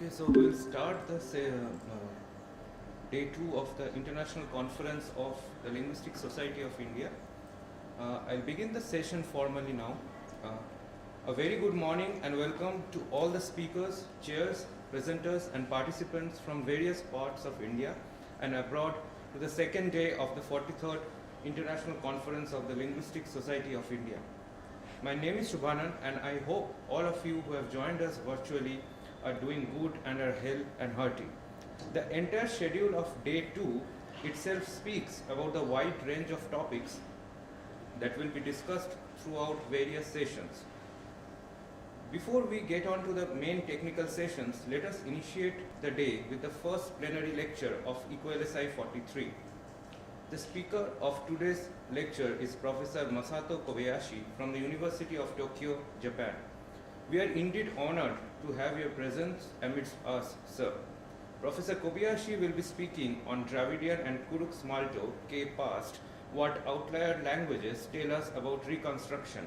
Okay, so we'll start the day 2 of the International Conference of the Linguistic Society of India. I'll begin the session formally now. A very good morning and welcome to all the speakers, chairs, presenters and participants from various parts of India and abroad to the second day of the 43rd International Conference of the Linguistic Society of India. My name is Shubhanan and I hope all of you who have joined us virtually are doing good and are healthy and hearty. The entire schedule of day 2 itself speaks about the wide range of topics that will be discussed throughout various sessions. Before we get on to the main technical sessions, let us initiate the day with the first plenary lecture of ICOLSI-43. The speaker of today's lecture is Professor Masato Kobayashi from the University of Tokyo, Japan. We are indeed honored to have your presence amidst us, sir. Professor Kobayashi will be speaking on Dravidian and Kurux-Malto, K past, what outlier languages tell us about Reconstruction.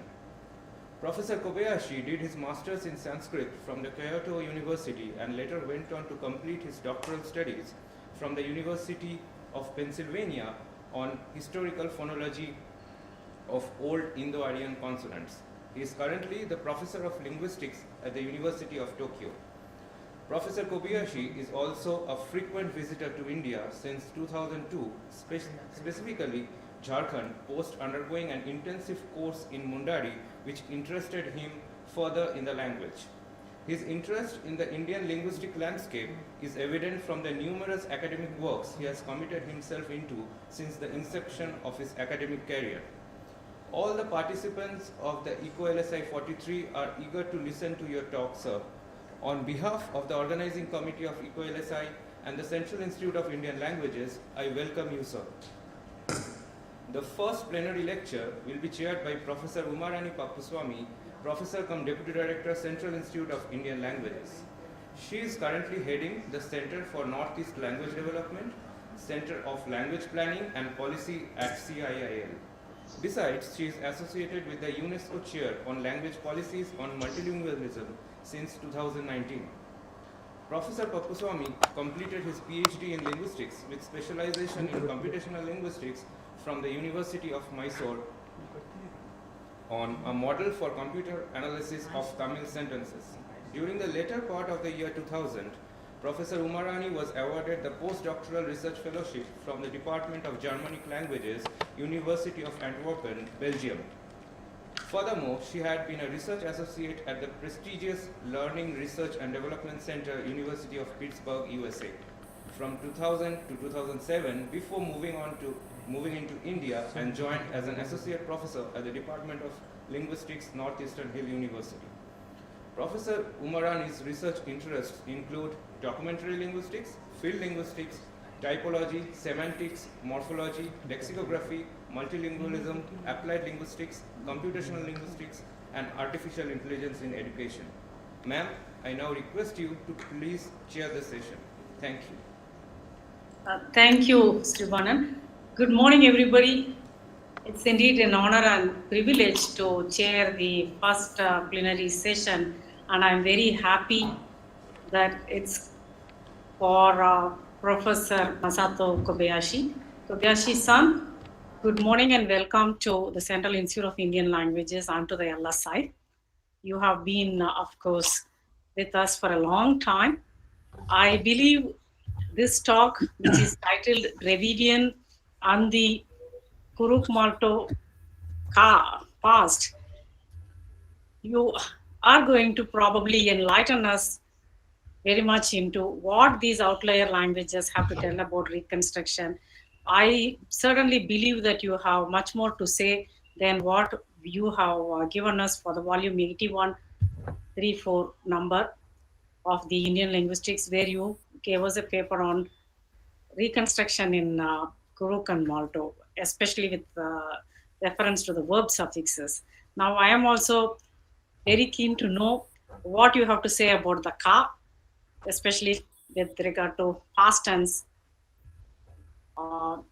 Professor Kobayashi did his master's in Sanskrit from the Kyoto University and later went on to complete his doctoral studies from the University of Pennsylvania on historical phonology of Old Indo-Aryan consonants. He is currently the Professor of Linguistics at the University of Tokyo. Professor Kobayashi is also a frequent visitor to India since 2002, specifically Jharkhand, post undergoing an intensive course in Mundari, which interested him further in the language. His interest in the Indian linguistic landscape is evident from the numerous academic works he has committed himself into since the inception of his academic career. All the participants of the ICOLSI-43 are eager to listen to your talk, sir. On behalf of the organizing committee of ICOLSI and the Central Institute of Indian Languages, I welcome you, sir. The first plenary lecture will be chaired by Professor Umarani Professor cum Deputy Director, Central Institute of Indian Languages. She is currently heading the Center for Northeast Language Development, Center of Language Planning and Policy at CIIL. Besides, she is associated with the UNESCO Chair on Language Policies on Multilingualism since 2019. Professor Pappuswamy completed his PhD in linguistics with specialization in computational linguistics from the University of Mysore on a model for computer analysis of Tamil sentences. During the later part of the year 2000, Professor Umarani was awarded the postdoctoral research fellowship from the Department of Germanic Languages, University of Antwerp, Belgium. Furthermore, she had been a research associate at the prestigious Learning, Research and Development Center, University of Pittsburgh, USA, from 2000 to 2007 before moving into India and joined as an associate professor at the Department of Linguistics, Northeastern Hill University. Professor Umarani's research interests include documentary linguistics, field linguistics, typology, semantics, morphology, lexicography, multilingualism, applied linguistics, computational linguistics, and artificial intelligence in education. Ma'am, I now request you to please chair the session. Thank you. Thank you, Shubhanan. Good morning, everybody. It's indeed an honor and privilege to chair the first plenary session, and I'm very happy that it's for Professor Masato Kobayashi. Kobayashi-san, good morning and welcome to the Central Institute of Indian Languages and to the LS side. You have been, of course, with us for a long time. I believe this talk, which is titled Dravidian and the Kurux-Malto past, you are going to probably enlighten us very much into what these outlier languages have to tell about Reconstruction. I certainly believe that you have much more to say than what you have given us for the volume 8134 number of the Indian linguistics, where you gave us a paper on Reconstruction in Kurux-Malto, especially with reference to the verb suffixes. Now, I am also very keen to know what you have to say about the ka, especially with regard to past tense,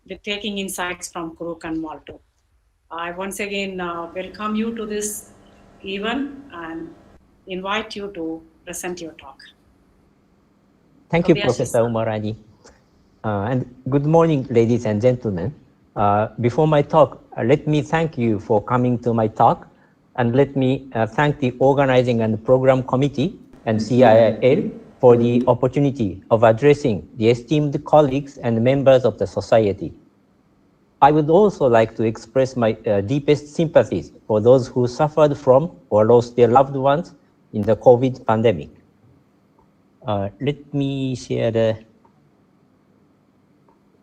with taking insights from Kurux-Malto. I once again welcome you to this event and invite you to present your talk. Thank you, Kobayashi Professor san. Umarani. And good morning, ladies and gentlemen. Before my talk, let me thank you for coming to my talk, and let me thank the organizing and program committee and CIIL for the opportunity of addressing the esteemed colleagues and members of the society. I would also like to express my deepest sympathies for those who suffered from or lost their loved ones in the COVID pandemic. Let me share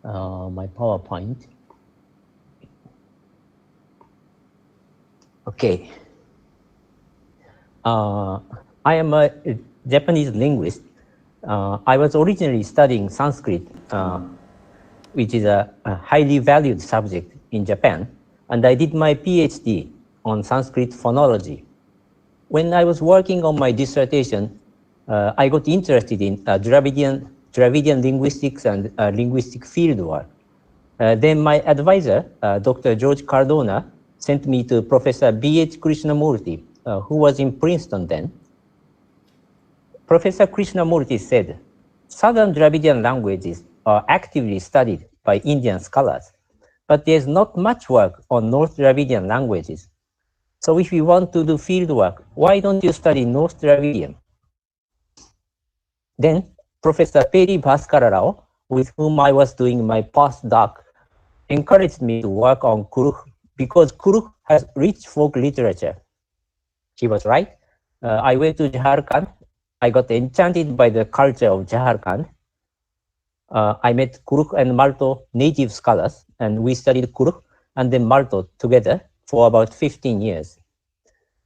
my PowerPoint. Okay. I am a Japanese linguist. I was originally studying Sanskrit, which is a highly valued subject in Japan, and I did my PhD on Sanskrit phonology. When I was working on my dissertation, I got interested in Dravidian linguistics and linguistic fieldwork. Then my advisor, Dr. George Cardona, sent me to Professor B.H. Krishnamurti, who was in Princeton then. Professor Krishnamurti said, Southern Dravidian languages are actively studied by Indian scholars, but there's not much work on North Dravidian languages. So if you want to do field work, why don't you study North Dravidian? Then Professor Peri Bhaskara Rao, with whom I was doing my postdoc, encouraged me to work on Kurux because Kurux has rich folk literature. He was right. I went to Jharkhand. I got enchanted by the culture of Jharkhand. I met Kurux-Malto native scholars, and we studied Kurux and then Malto together for about 15 years.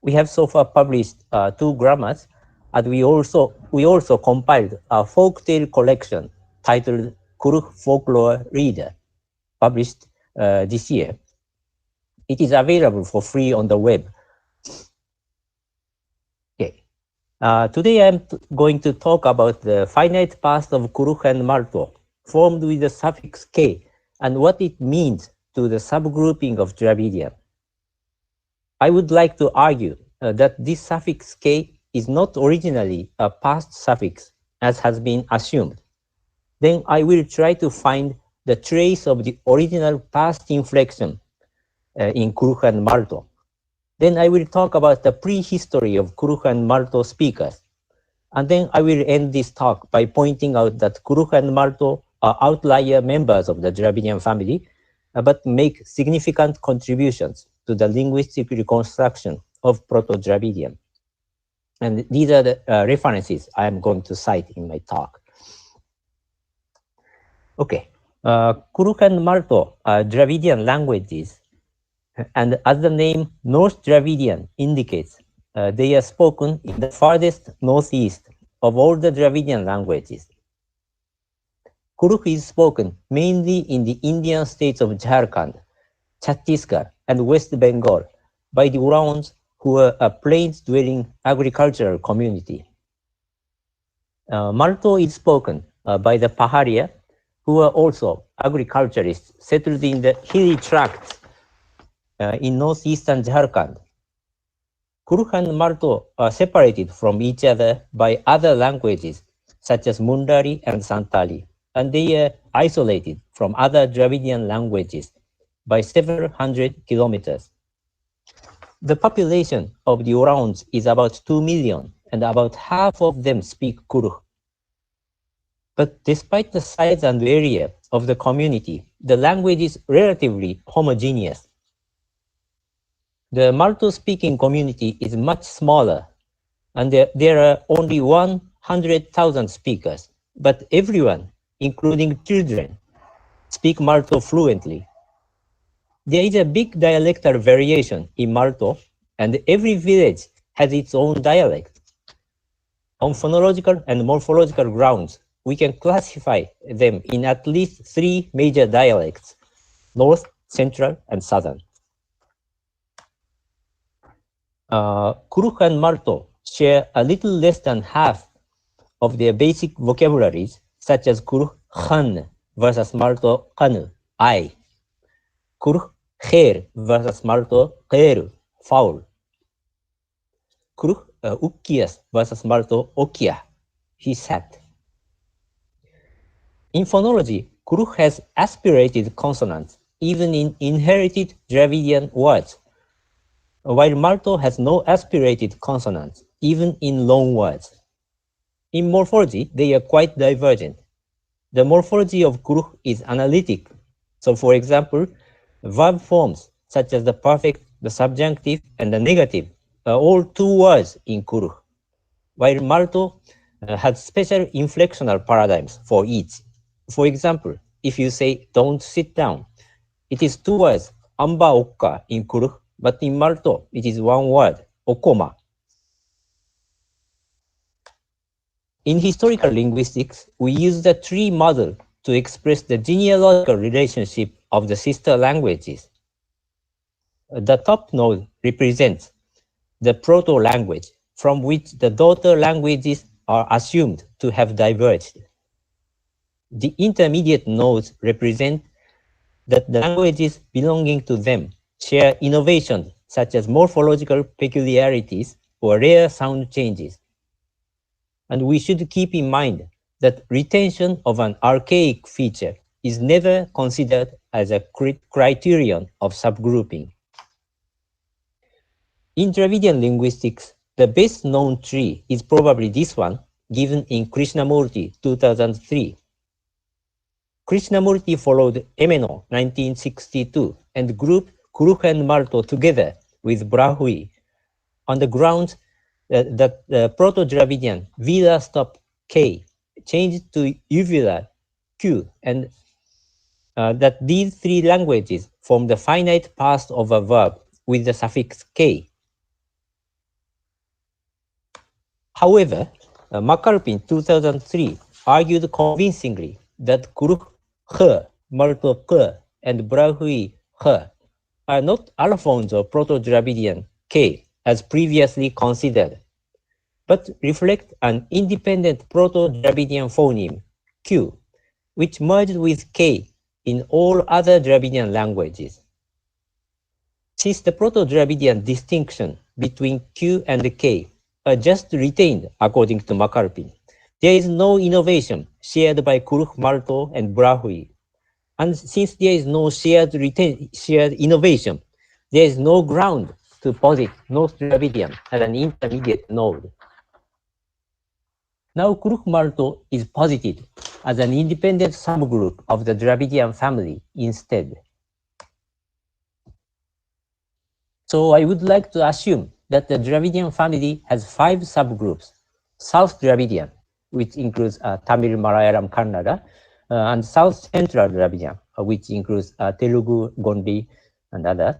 We have so far published 2 grammars, and we also compiled a folktale collection titled Kurux Folklore Reader, published this year. It is available for free on the web. Okay. Today I'm going to talk about the finite past of Kurux-Malto, formed with the suffix k, and what it means to the subgrouping of Dravidian. I would like to argue that this suffix k is not originally a past suffix, as has been assumed. Then I will try to find the trace of the original past inflection in Kurux-Malto. Then I will talk about the prehistory of Kurux-Malto speakers. And then I will end this talk by pointing out that Kurux-Malto are outlier members of the Dravidian family, but make significant contributions to the linguistic reconstruction of Proto-Dravidian. And these are the references I am going to cite in my talk. Okay, Kurux-Malto are Dravidian languages, and as the name North Dravidian indicates, they are spoken in the farthest northeast of all the Dravidian languages. Kurux is spoken mainly in the Indian states of Jharkhand, Chhattisgarh, and West Bengal by the Urans, who are a plains-dwelling agricultural community. Malto is spoken by the Paharia, who are also agriculturists settled in the hilly tracts in northeastern Jharkhand. Kurux and Malto are separated from each other by other languages, such as Mundari and Santali, and they are isolated from other Dravidian languages by several hundred kilometers. The population of the Urans is about 2 million, and about half of them speak Kurux. But despite the size and area of the community, the language is relatively homogeneous. The Malto-speaking community is much smaller, and there are only 100,000 speakers, but everyone, including children, speak Malto fluently. There is a big dialectal variation in Malto, and every village has its own dialect. On phonological and morphological grounds, we can classify them in at least 3 major dialects: North, Central, and Southern. Kurux and Malto share a little less than half of their basic vocabularies, such as Kurux Khan versus Malto Kanu, I. Kurux Kher versus Malto Keru, foul. Kurux Ukkias versus Malto Okia, he sat. In phonology, Kurux has aspirated consonants, even in inherited Dravidian words, while Malto has no aspirated consonants, even in loan words. In morphology, they are quite divergent. The morphology of Kurux is analytic. So, for example, verb forms such as the perfect, the subjunctive, and the negative are all two words in Kurux, while Malto has special inflectional paradigms for each. For example, if you say don't sit down, it is two words, amba okka in Kurux, but in Malto it is one word, okoma. In historical linguistics, we use the tree model to express the genealogical relationship of the sister languages. The top node represents the proto-language from which the daughter languages are assumed to have diverged. The intermediate nodes represent that the languages belonging to them share innovations such as morphological peculiarities or rare sound changes. And we should keep in mind that retention of an archaic feature is never considered as a criterion of subgrouping. In Dravidian linguistics, the best known tree is probably this one, given in Krishnamurti 2003. Krishnamurti followed Emeno 1962 and grouped Kurux and Malto together with Brahui on the grounds that the Proto-Dravidian velar stop K changed to uvular Q, and that these three languages form the finite past of a verb with the suffix K. However, McAlpin 2003 argued convincingly that Kurux H, Malto K, and Brahui H are not allophones of Proto-Dravidian K as previously considered, but reflect an independent Proto-Dravidian phoneme, Q, which merged with K in all other Dravidian languages. Since the Proto-Dravidian distinction between Q and K are just retained according to McAlpin, there is no innovation shared by Kurux-Malto and Brahui. And since there is no shared innovation, there is no ground to posit North Dravidian as an intermediate node. Now Kurux-Malto is posited as an independent subgroup of the Dravidian family instead. So I would like to assume that the Dravidian family has 5 subgroups: South Dravidian, which includes Tamil, Malayalam, Kannada, and South Central Dravidian, which includes Telugu, Gondi, and others.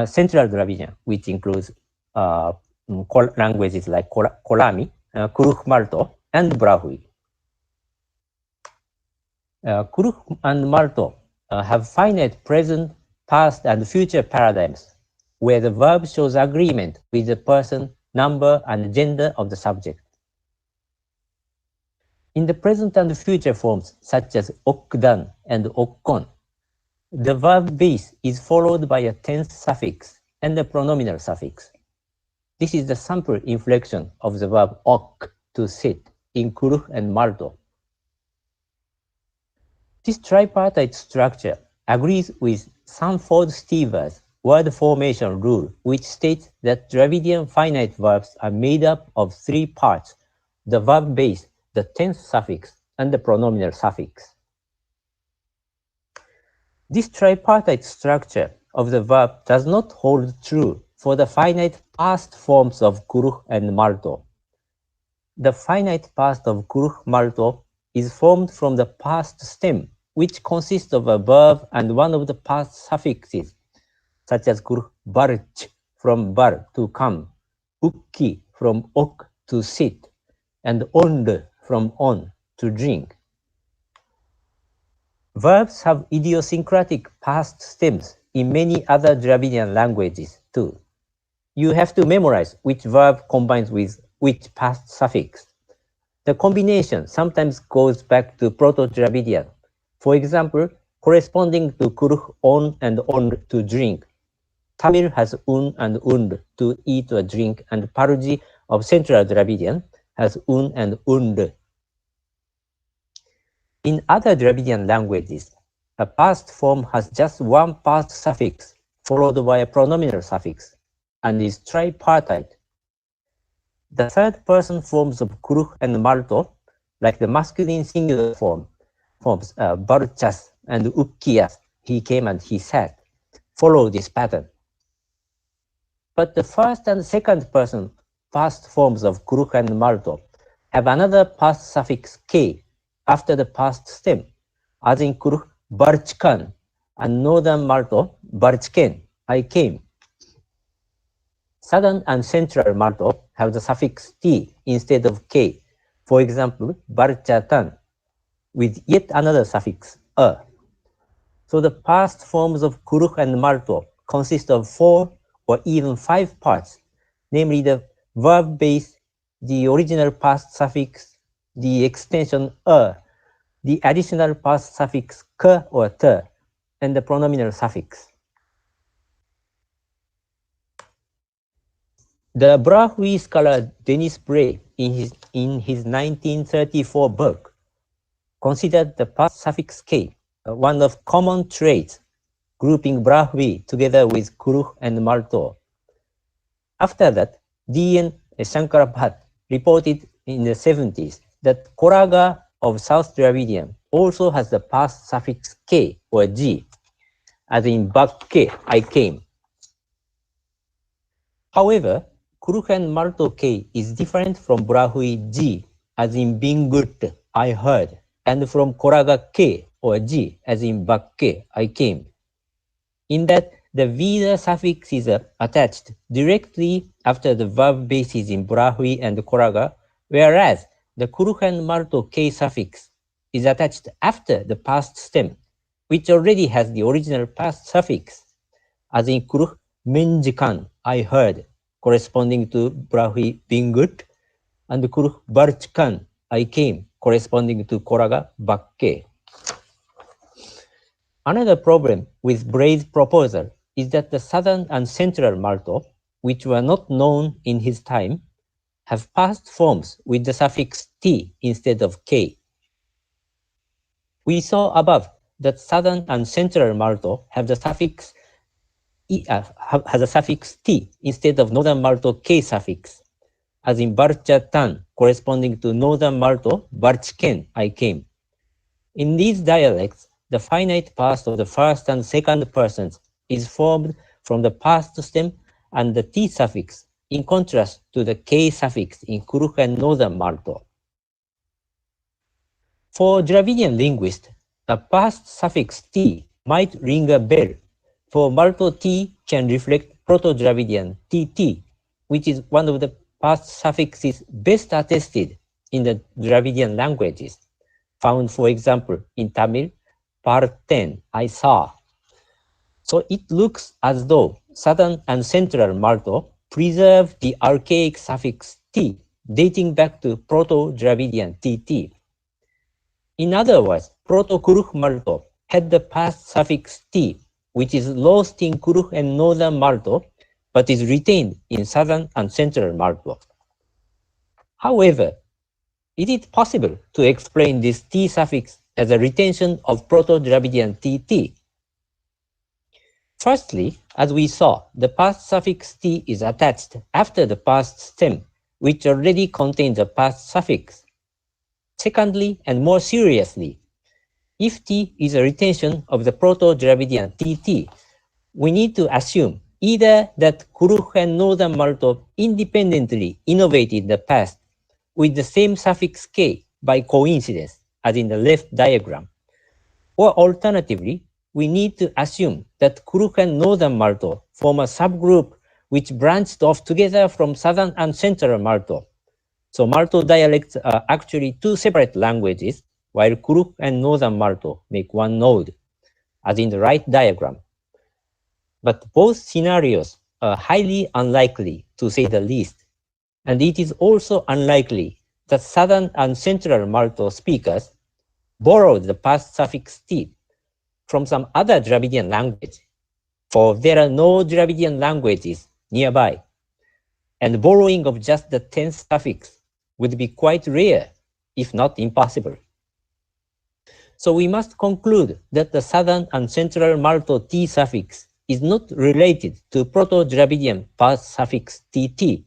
Central Dravidian, which includes languages like Kolami, Kurux-Malto, and Brahui. Kurux and Malto have finite present, past, and future paradigms, where the verb shows agreement with the person, number, and gender of the subject. In the present and future forms, such as okdan and okkon, the verb base is followed by a tense suffix and a pronominal suffix. This is the sample inflection of the verb ok, to sit, in Kurux and Malto. This tripartite structure agrees with Sanford-Stevens' word formation rule, which states that Dravidian finite verbs are made up of 3 parts: the verb base, the tense suffix, and the pronominal suffix. This tripartite structure of the verb does not hold true for the finite past forms of Kurux and Malto. The finite past of Kurux-Malto is formed from the past stem, which consists of a verb and one of the past suffixes, such as barch, from bar, to come, ukki, from ok, to sit, and ond, from on, to drink. Verbs have idiosyncratic past stems in many other Dravidian languages too. You have to memorize which verb combines with which past suffix. The combination sometimes goes back to Proto-Dravidian. For example, corresponding to Kurux on and ond, to drink. Tamil has un and und, to eat or drink, and Parji of Central Dravidian has un and und. In other Dravidian languages, a past form has just one past suffix followed by a pronominal suffix and is tripartite. The third person forms of Kurux-Malto, like the masculine singular forms Barchas and Ukkias, he came and he sat, follow this pattern. But the first and second person past forms of Kurux-Malto have another past suffix k after the past stem, as in Kurux Barchkan and Northern Malto Barchken, I came. Southern and Central Malto have the suffix t instead of k, for example, Barchatan, with yet another suffix a. So the past forms of Kurux-Malto consist of 4 or even 5 parts, namely the verb base, the original past suffix, the extension a, the additional past suffix k or t, and the pronominal suffix. The Brahui scholar Denis Bray, in his 1934 book, considered the past suffix k one of common traits, grouping Brahui together with Kurux-Malto. After that, D.N. Shankara Bhatt reported in the 70s that Koraga of South Dravidian also has the past suffix k or g, as in Bakke, I came. However, Kurux-Malto k is different from Brahui g, as in Bingut, I heard, and from Koraga k or g, as in Bakke, I came, in that the vida suffix is attached directly after the verb bases in Brahui and Koraga, whereas the Kurux-Malto k suffix is attached after the past stem, which already has the original past suffix, as in Kurux Menjikan, I heard, corresponding to Brahui Bingut, and Kurux Barchkan, I came, corresponding to Koraga Bakke. Another problem with Bray's proposal is that the southern and central Malto, which were not known in his time, have past forms with the suffix t instead of k. We saw above that southern and central Malto have the suffix has a suffix t instead of northern Malto k suffix, as in Barchatan, corresponding to northern Malto Barchken, I came. In these dialects, the finite past of the first and second persons is formed from the past stem and the t suffix, in contrast to the k suffix in Kurux and northern Malto. For Dravidian linguists, the past suffix t might ring a bell, for Malto t can reflect Proto-Dravidian tt, which is one of the past suffixes best attested in the Dravidian languages, found, for example, in Tamil, parten, I saw. So it looks as though southern and central Malto preserve the archaic suffix t, dating back to Proto-Dravidian tt. In other words, Proto-Kurux-Malto had the past suffix t, which is lost in Kurux and northern Malto, but is retained in southern and central Malto. However, is it possible to explain this t suffix as a retention of Proto-Dravidian tt? Firstly, as we saw, the past suffix t is attached after the past stem, which already contains a past suffix. Secondly, and more seriously, if t is a retention of the Proto-Dravidian tt, we need to assume either that Kurux and northern Malto independently innovated the past with the same suffix k by coincidence, as in the left diagram, or alternatively, we need to assume that Kurux and northern Malto form a subgroup which branched off together from southern and central Malto. So Malto dialects are actually two separate languages, while Kurux and northern Malto make one node, as in the right diagram. But both scenarios are highly unlikely, to say the least, and it is also unlikely that southern and central Malto speakers borrowed the past suffix t from some other Dravidian language, for there are no Dravidian languages nearby, and borrowing of just the tense suffix would be quite rare, if not impossible. So we must conclude that the southern and central Malto T suffix is not related to Proto-Dravidian past suffix TT,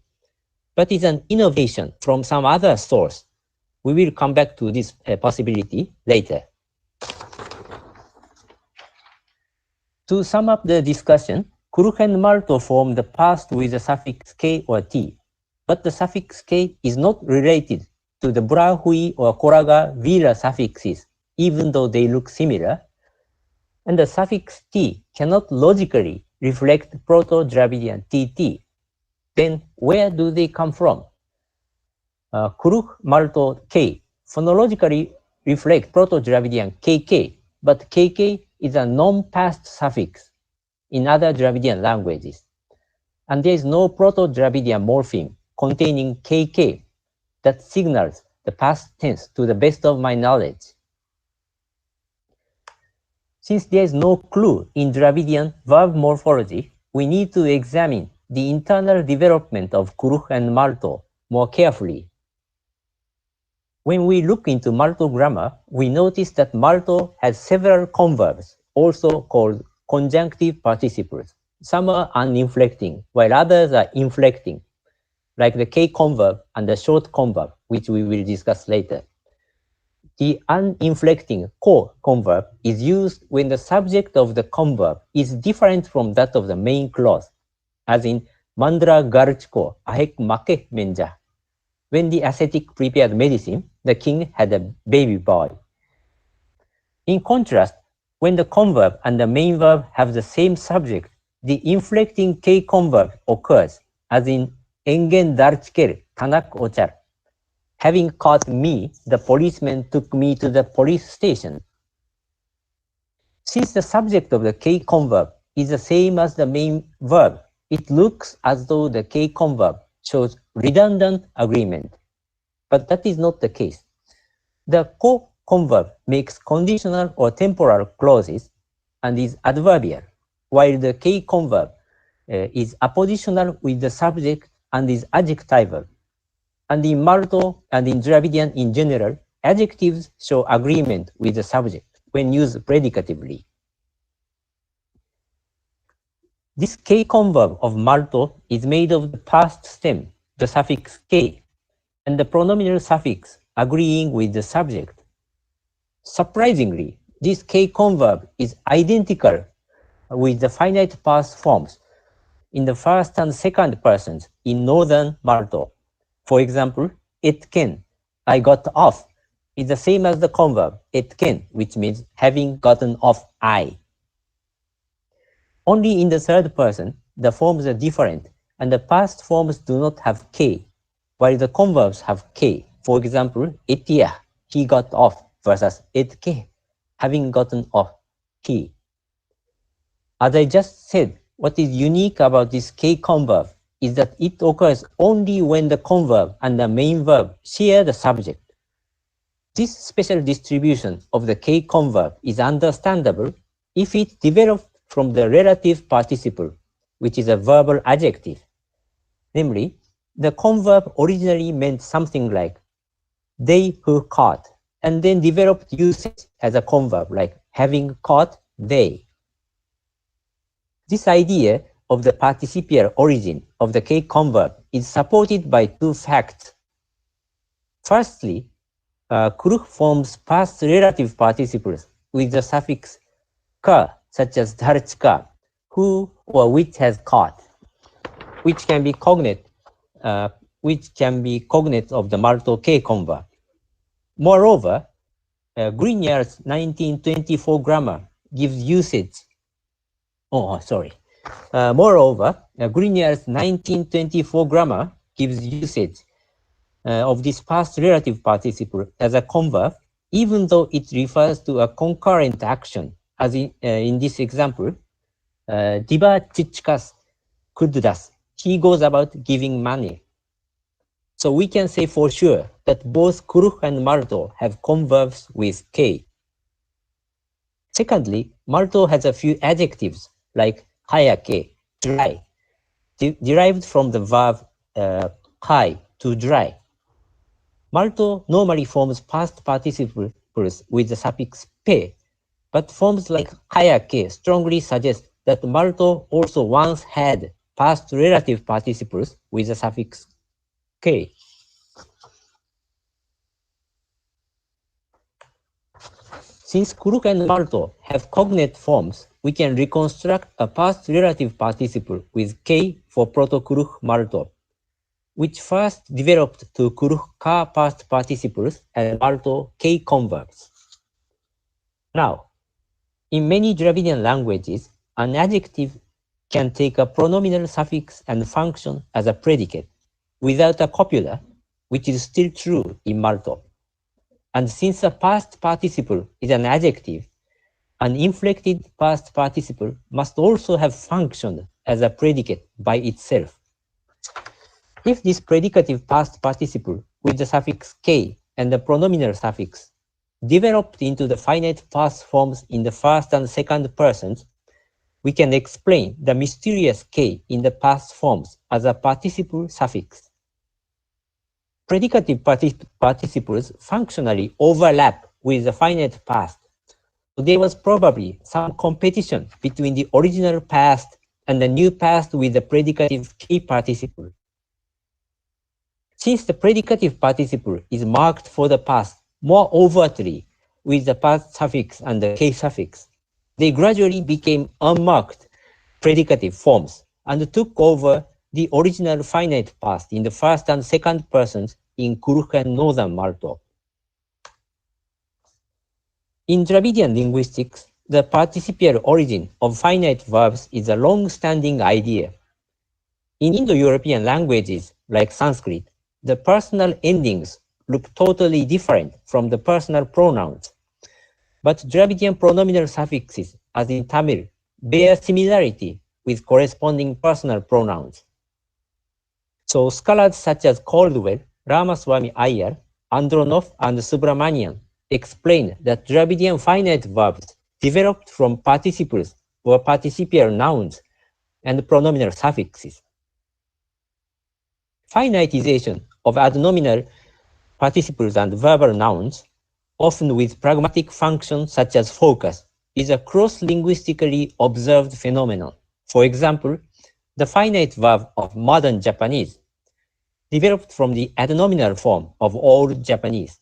but is an innovation from some other source. We will come back to this possibility later. To sum up the discussion, Kurux-Malto form the past with the suffix K or T, but the suffix K is not related to the Brahui or Koraga-Vira suffixes, even though they look similar, and the suffix T cannot logically reflect Proto-Dravidian TT. Then where do they come from? Kurux-Malto K phonologically reflect Proto-Dravidian KK, but KK is a non-past suffix in other Dravidian languages. And there is no Proto-Dravidian morpheme containing KK that signals the past tense to the best of my knowledge. Since there is no clue in Dravidian verb morphology, we need to examine the internal development of Kurux-Malto more carefully. When we look into Malto grammar, we notice that Malto has several converbs, also called conjunctive participles. Some are uninflecting, while others are inflecting, like the K converb and the short converb, which we will discuss later. The uninflecting ko converb is used when the subject of the converb is different from that of the main clause, as in Mandra Garchko Ahek Make Menja. When the ascetic prepared medicine, the king had a baby boy. In contrast, when the converb and the main verb have the same subject, the inflecting K converb occurs, as in Engen Darchker Tanak Ochar. Having caught me, the policeman took me to the police station. Since the subject of the K converb is the same as the main verb, it looks as though the K converb shows redundant agreement. But that is not the case. The ko converb makes conditional or temporal clauses and is adverbial, while the K converb is appositional with the subject and is adjectival. And in Malto and in Dravidian in general, adjectives show agreement with the subject when used predicatively. This K converb of Malto is made of the past stem, the suffix K, and the pronominal suffix agreeing with the subject. Surprisingly, this K converb is identical with the finite past forms in the first and second persons in northern Malto. For example, etken, I got off, is the same as the converb etken, which means having gotten off I. Only in the third person, the forms are different, and the past forms do not have K, while the converbs have K. For example, etia, he got off, versus etke, having gotten off, he. As I just said, what is unique about this K converb is that it occurs only when the converb and the main verb share the subject. This special distribution of the K converb is understandable if it developed from the relative participle, which is a verbal adjective. Namely, the converb originally meant something like they who caught, and then developed usage as a converb like having caught they. This idea of the participial origin of the K converb is supported by two facts. Firstly, Kurux forms past relative participles with the suffix ka, such as dharchka, who or which has caught, which can be cognate of the Malto K converb. Moreover, Grignard's 1924 grammar gives usage. Moreover, Grignard's 1924 grammar gives usage of this past relative participle as a converb, even though it refers to a concurrent action, as in this example, Diba chichkas kuddas, he goes about giving money. So we can say for sure that both Kurux and Malto have converbs with K. Secondly, Malto has a few adjectives like hayake, dry, derived from the verb kai, to dry. Malto normally forms past participles with the suffix pe, but forms like higher k strongly suggest that Malto also once had past relative participles with the suffix k. Since Kuruk and Malto have cognate forms, we can reconstruct a past relative participle with k for Proto-Kuruk-Malto, which first developed to Kuruk-Ka past participles and Malto k converts. Now, in many Dravidian languages, an adjective can take a pronominal suffix and function as a predicate without a copula, which is still true in Malto. And since a past participle is an adjective, an inflected past participle must also have functioned as a predicate by itself. If this predicative past participle with the suffix k and the pronominal suffix developed into the finite past forms in the first and second persons, we can explain the mysterious k in the past forms as a participle suffix. Predicative participles functionally overlap with the finite past. So there was probably some competition between the original past and the new past with the predicative k participle. Since the predicative participle is marked for the past more overtly with the past suffix and the k suffix, they gradually became unmarked predicative forms and took over the original finite past in the first and second persons in Kuruk and Northern Malto. In Dravidian linguistics, the participial origin of finite verbs is a long-standing idea. In Indo-European languages like Sanskrit, the personal endings look totally different from the personal pronouns. But Dravidian pronominal suffixes, as in Tamil, bear similarity with corresponding personal pronouns. So scholars such as Caldwell, Ramaswamy Iyer, Andronov, and Subramanian explain that Dravidian finite verbs developed from participles or participial nouns and pronominal suffixes. Finitization of adnominal participles and verbal nouns, often with pragmatic functions such as focus, is a cross-linguistically observed phenomenon. For example, the finite verb of modern Japanese developed from the adnominal form of Old Japanese.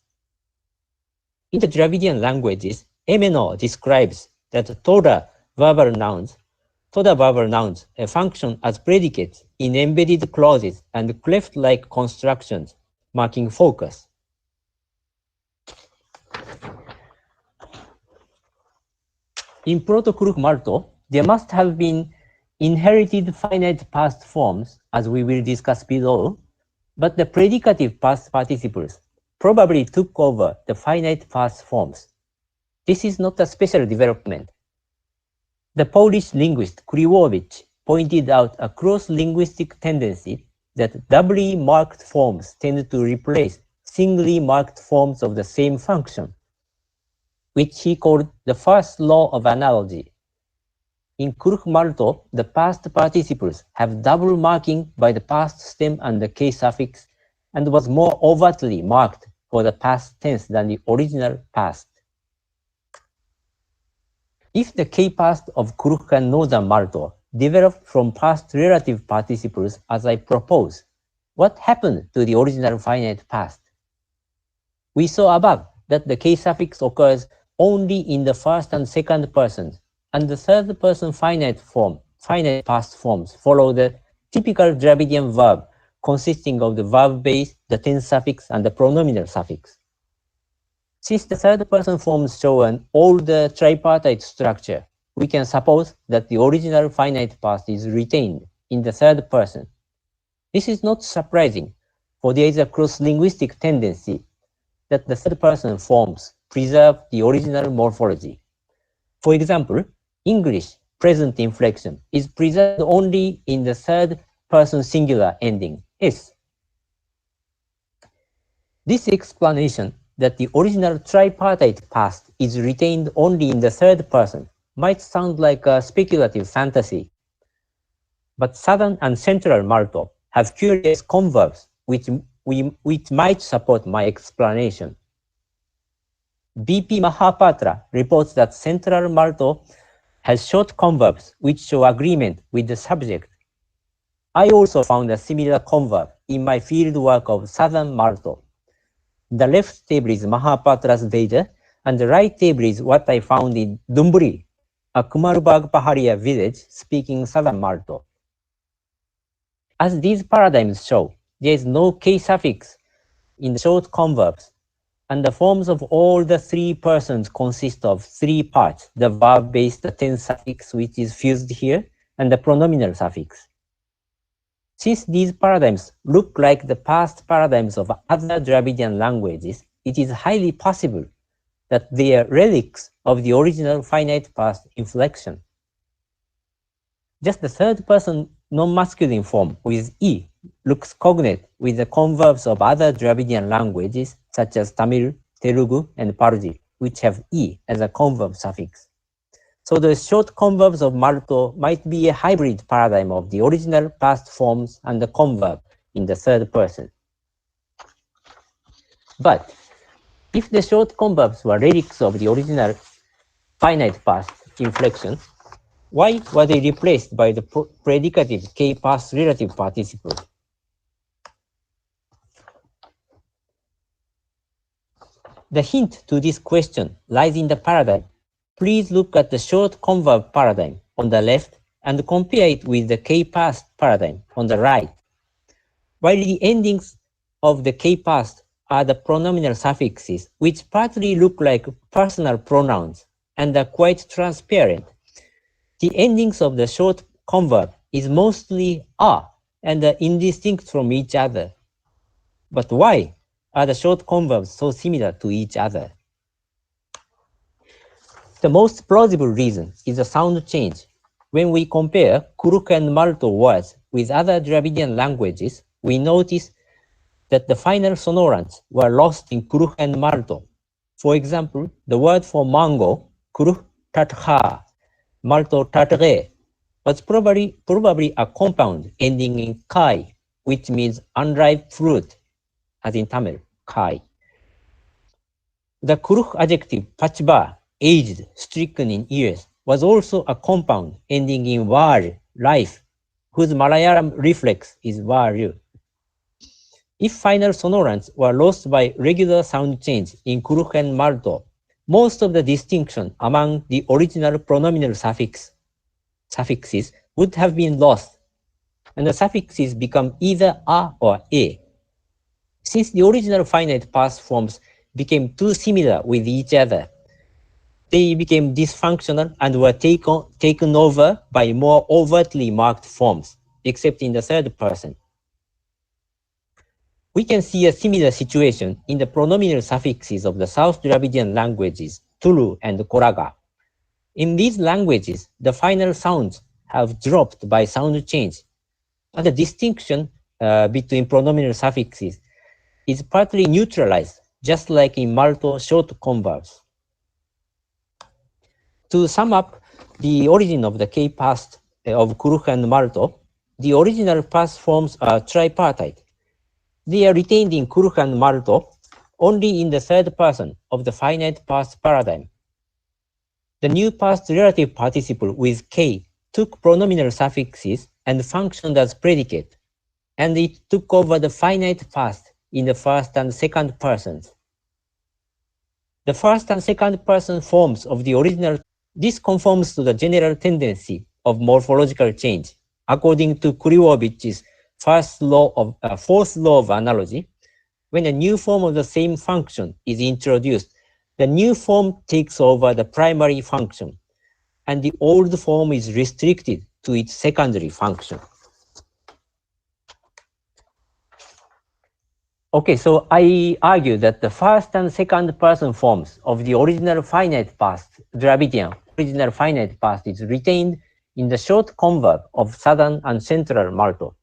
In the Dravidian languages, Emeno describes that Toda verbal nouns function as predicates in embedded clauses and cleft-like constructions, marking focus. In Proto-Kuruk-Malto, there must have been inherited finite past forms, as we will discuss below, but the predicative past participles probably took over the finite past forms. This is not a special development. The Polish linguist Kriwowicz pointed out a cross-linguistic tendency that doubly marked forms tend to replace singly marked forms of the same function, which he called the first law of analogy. In Kuruk-Malto, the past participles have double marking by the past stem and the k suffix, and was more overtly marked for the past tense than the original past. If the k past of Kuruk and Northern Malto developed from past relative participles as I propose, what happened to the original finite past? We saw above that the k suffix occurs only in the first and second persons, and the third person finite past forms follow the typical Dravidian verb consisting of the verb base, the tense suffix, and the pronominal suffix. Since the third person forms show an older tripartite structure, we can suppose that the original finite past is retained in the third person. This is not surprising, for there is a cross-linguistic tendency that the third person forms preserve the original morphology. For example, English present inflection is preserved only in the third person singular ending, s. This explanation that the original tripartite past is retained only in the third person might sound like a speculative fantasy. But Southern and Central Malto have curious converbs which might support my explanation. BP Mahapatra reports that Central Malto has short converbs which show agreement with the subject. I also found a similar converb in my field work of Southern Malto. The left table is Mahapatra's data, and the right table is what I found in Dumburi, a Kumarberg Paharia village speaking Southern Malto. As these paradigms show, there is no K suffix in the short converbs, and the forms of all the three persons consist of three parts: the verb-based tense suffix, which is fused here, and the pronominal suffix. Since these paradigms look like the past paradigms of other Dravidian languages, it is highly possible that they are relics of the original finite past inflection. Just the third person non-masculine form with E looks cognate with the converbs of other Dravidian languages such as Tamil, Telugu, and Parsi, which have E as a converb suffix. So the short converbs of Malto might be a hybrid paradigm of the original past forms and the converb in the third person. But if the short converbs were relics of the original finite past inflection, why were they replaced by the predicative K past relative participle? The hint to this question lies in the paradigm. Please look at the short converb paradigm on the left and compare it with the K past paradigm on the right. While the endings of the K past are the pronominal suffixes, which partly look like personal pronouns and are quite transparent, the endings of the short converb is mostly are and are indistinct from each other. But why are the short converbs so similar to each other? The most plausible reason is a sound change. When we compare Kurux-Malto words with other Dravidian languages, we notice that the final sonorants were lost in Kurux-Malto. For example, the word for mango, Kurux-Tatha, Malto Tatre, was probably a compound ending in kai, which means unripe fruit, as in Tamil, kai. The Kurux adjective pachba, aged, stricken in years, was also a compound ending in var, life, whose Malayalam reflex is varu. If final sonorants were lost by regular sound change in Kurux-Malto, most of the distinction among the original pronominal suffixes would have been lost, and the suffixes become either a or a. Since the original finite past forms became too similar with each other, they became dysfunctional and were taken over by more overtly marked forms, except in the third person. We can see a similar situation in the pronominal suffixes of the South Dravidian languages, Tulu and Koraga. In these languages, the final sounds have dropped by sound change, and the distinction between pronominal suffixes is partly neutralized, just like in Malto short converbs. To sum up the origin of the K past of Kurux-Malto, the original past forms are tripartite. They are retained in Kurux-Malto only in the third person of the finite past paradigm. The new past relative participle with K took pronominal suffixes and functioned as predicate, and it took over the finite past in the first and second persons. The first and second person forms of the original, this conforms to the general tendency of morphological change, according to Kuriowicz's fourth law of analogy. When a new form of the same function is introduced, the new form takes over the primary function, and the old form is restricted to its secondary function. Okay, so I argue that the first and second person forms of the original finite past, Dravidian original finite past, is retained in the short converb of Southern and Central Malto.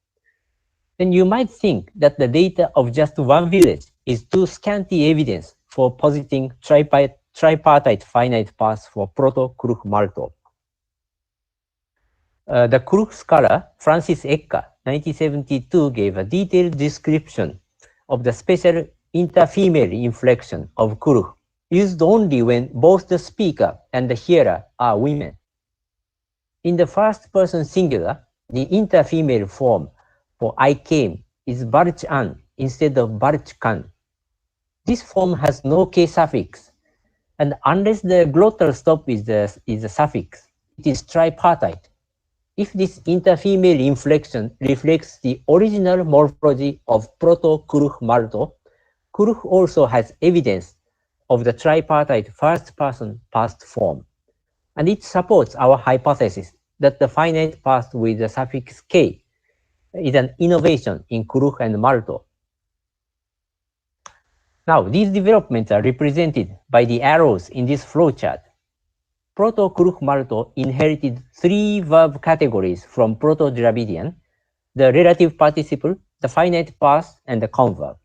Then you might think that the data of just one village is too scanty evidence for positing tripartite finite past for Proto-Kurux-Malto. The Kurux scholar Francis Ecker, 1972, gave a detailed description of the special interfemale inflection of Kurux used only when both the speaker and the hearer are women. In the first person singular, the interfemale form for I came is barch-an instead of barch-kan. This form has no K suffix, and unless the glottal stop is a suffix, it is tripartite. If this interfemale inflection reflects the original morphology of Proto-Kurux-Malto, Kurux also has evidence of the tripartite first-person past form, and it supports our hypothesis that the finite past with the suffix K is an innovation in Kurux and Malto. Now, these developments are represented by the arrows in this flowchart. Proto-Kurux-Malto inherited 3 verb categories from Proto-Dravidian: the relative participle, the finite past, and the converb.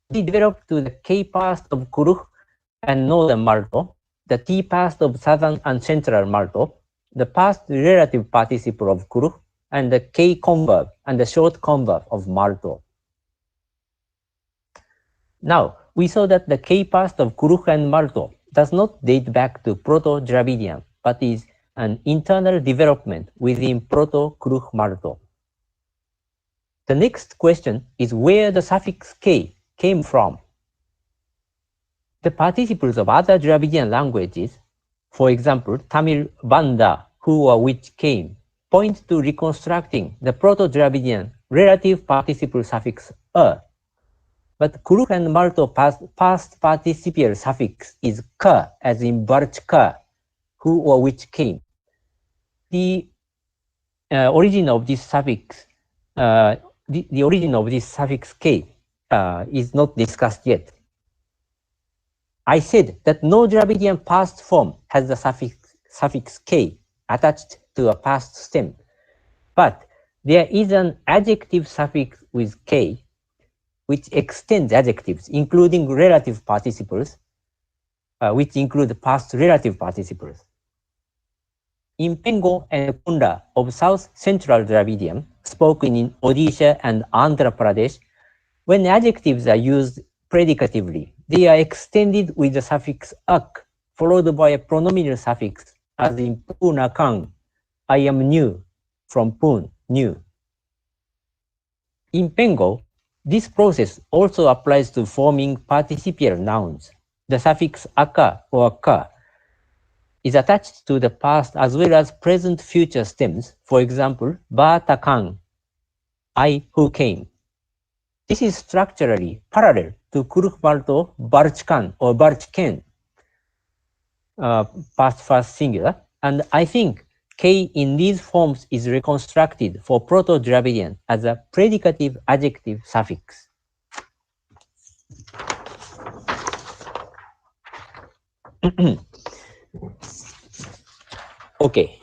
They developed to the K past of Kurux and Northern Malto, the T past of Southern and Central Malto, the past relative participle of Kurux, and the K converb and the short converb of Malto. Now, we saw that the K past of Kurux and Malto does not date back to Proto-Dravidian, but is an internal development within Proto-Kurux-Malto. The next question is where the suffix K came from. The participles of other Dravidian languages, for example, Tamil Banda, who or which came, point to reconstructing the Proto-Dravidian relative participle suffix But Kurux and Malto past participial suffix is ka, as in barch ka, who or which came. The origin of this suffix, the origin of this suffix k is not discussed yet. I said that no Dravidian past form has the suffix k attached to a past stem, but there is an adjective suffix with k which extends adjectives, including relative participles, which include past relative participles. In Pengo and Kunda of South Central Dravidian, spoken in Odisha and Andhra Pradesh, when adjectives are used predicatively, they are extended with the suffix ak, followed by a pronominal suffix, as in punakang, I am new, from pun, new. In Pengo, this process also applies to forming participial nouns. The suffix aka or ka is attached to the past as well as present future stems. For example, batakang, I who came. This is structurally parallel to Kurux-Malto barchkan or barchken, past first singular, and I think K in these forms is reconstructed for Proto-Dravidian as a predicative adjective suffix. Okay.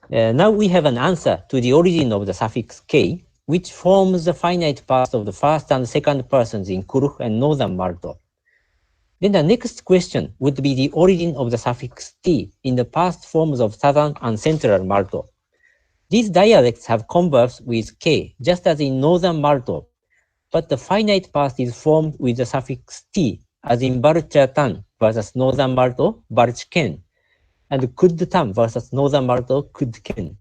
Now we have an answer to the origin of the suffix K, which forms the finite past of the first and second persons in Kurux and Northern Malto. Then the next question would be the origin of the suffix T in the past forms of Southern and Central Malto. These dialects have converbs with K, just as in Northern Malto, but the finite past is formed with the suffix T, as in Barchatan versus Northern Malto, Barchken, and Kudtan versus Northern Malto, Kudken.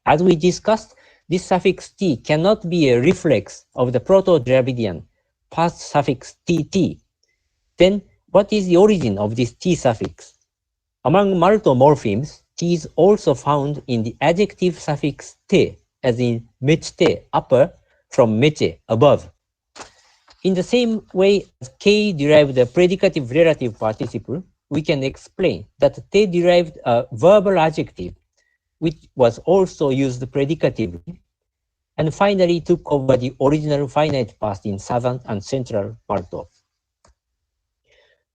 As we discussed, this suffix T cannot be a reflex of the Proto-Dravidian past suffix TT. Then, what is the origin of this T suffix? Among Malto morphemes, T is also found in the adjective suffix te, as in mechte, upper, from meche, above. In the same way as K derived a predicative relative participle, we can explain that te derived a verbal adjective, which was also used predicatively, and finally took over the original finite past in Southern and Central Malto.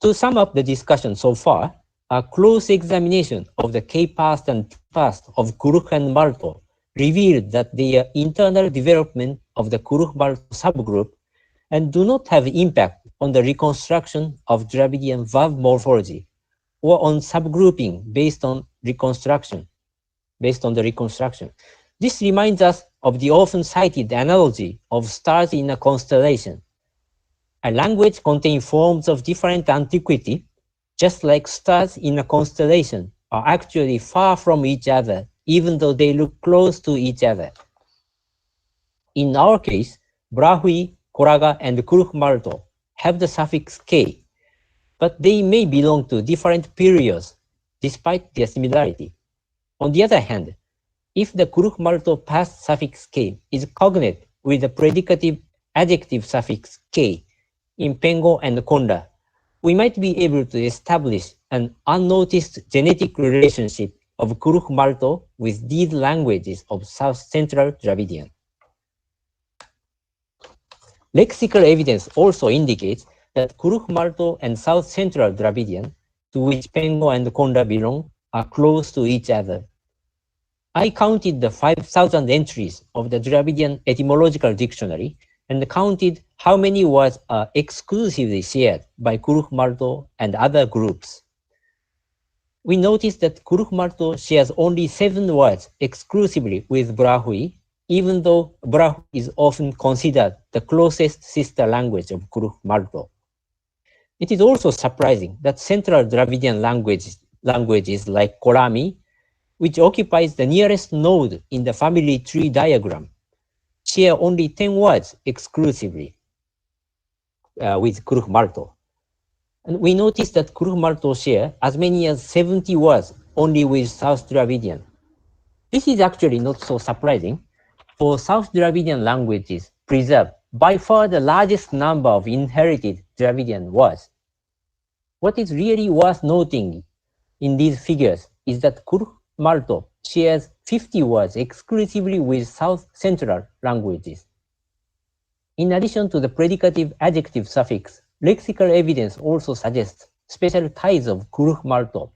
To sum up the discussion so far, a close examination of the K past and T past of Kurux and Malto revealed that they are internal development of the Kurux-Malto subgroup and do not have impact on the reconstruction of Dravidian verb morphology or on subgrouping based on the reconstruction. This reminds us of the often cited analogy of stars in a constellation. A language contains forms of different antiquity, just like stars in a constellation are actually far from each other, even though they look close to each other. In our case, Brahui, Koraga, and Kurux-Malto have the suffix k, but they may belong to different periods, despite their similarity. On the other hand, if the Kurux-Malto past suffix k is cognate with the predicative adjective suffix k in Pengo and Konda, we might be able to establish an unnoticed genetic relationship of Kurux-Malto with these languages of South Central Dravidian. Lexical evidence also indicates that Kurux-Malto and South Central Dravidian, to which Pengo and Konda belong, are close to each other. I counted the 5,000 entries of the Dravidian Etymological Dictionary and counted how many words are exclusively shared by Kurux-Malto and other groups. We noticed that Kurux-Malto shares only 7 words exclusively with Brahui, even though Brahui is often considered the closest sister language of Kurux-Malto. It is also surprising that Central Dravidian languages like Korami, which occupies the nearest node in the family tree diagram, share only 10 words exclusively with Kurux-Malto. And we noticed that Kurux-Malto share as many as 70 words only with South Dravidian. This is actually not so surprising, for South Dravidian languages preserve by far the largest number of inherited Dravidian words. What is really worth noting in these figures is that Kurux-Malto shares 50 words exclusively with South Central languages. In addition to the predicative adjective suffix, lexical evidence also suggests special ties of Kurux-Malto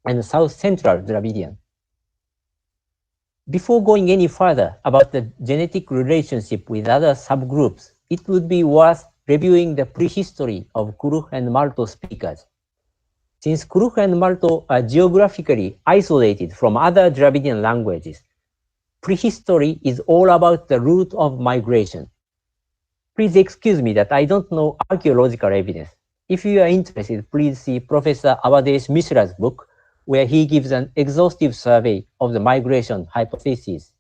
and South Central Dravidian. Before going any further about the genetic relationship with other subgroups, it would be worth reviewing the prehistory of Kurux and Malto speakers. Since Kurux and Malto are geographically isolated from other Dravidian languages, prehistory is all about the route of migration. Please excuse me that I don't know archaeological evidence. If you are interested, please see Professor Avadesh Mishra's book, where he gives an exhaustive survey of the migration hypothesis.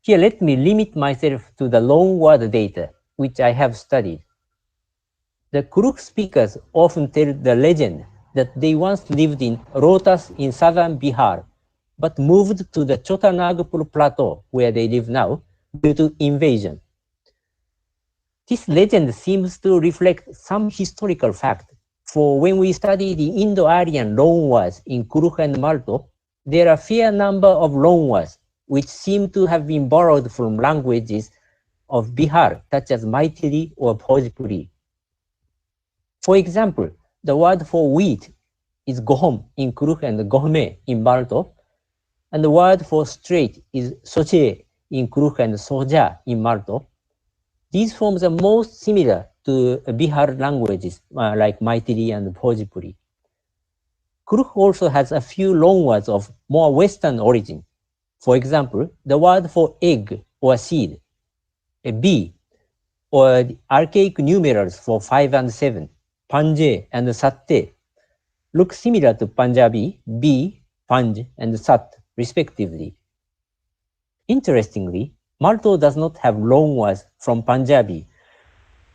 Here, let me limit myself to the loanword data, which I have studied. The Kurux speakers often tell the legend that they once lived in Rohtas in southern Bihar, but moved to the Chotanagpur plateau, where they live now, due to invasion. This legend seems to reflect some historical fact, for when we study the Indo-Aryan loanwords in Kurux and Malto, there are a fair number of loanwords which seem to have been borrowed from languages of Bihar, such as Maithili or Bhojpuri. For example, the word for wheat is gohom in Kurux and gohme in Malto, and the word for straight is soche in Kurux and soja in Malto. These forms are most similar to Bihar languages like Maithili and Bhojpuri. Kurux also has a few loanwords of more Western origin. For example, the word for egg or seed, a bee, or the archaic numerals for 5 and 7, panje and satte, look similar to Punjabi, bee, panj, and sat, respectively. Interestingly, Malto does not have loanwords from Punjabi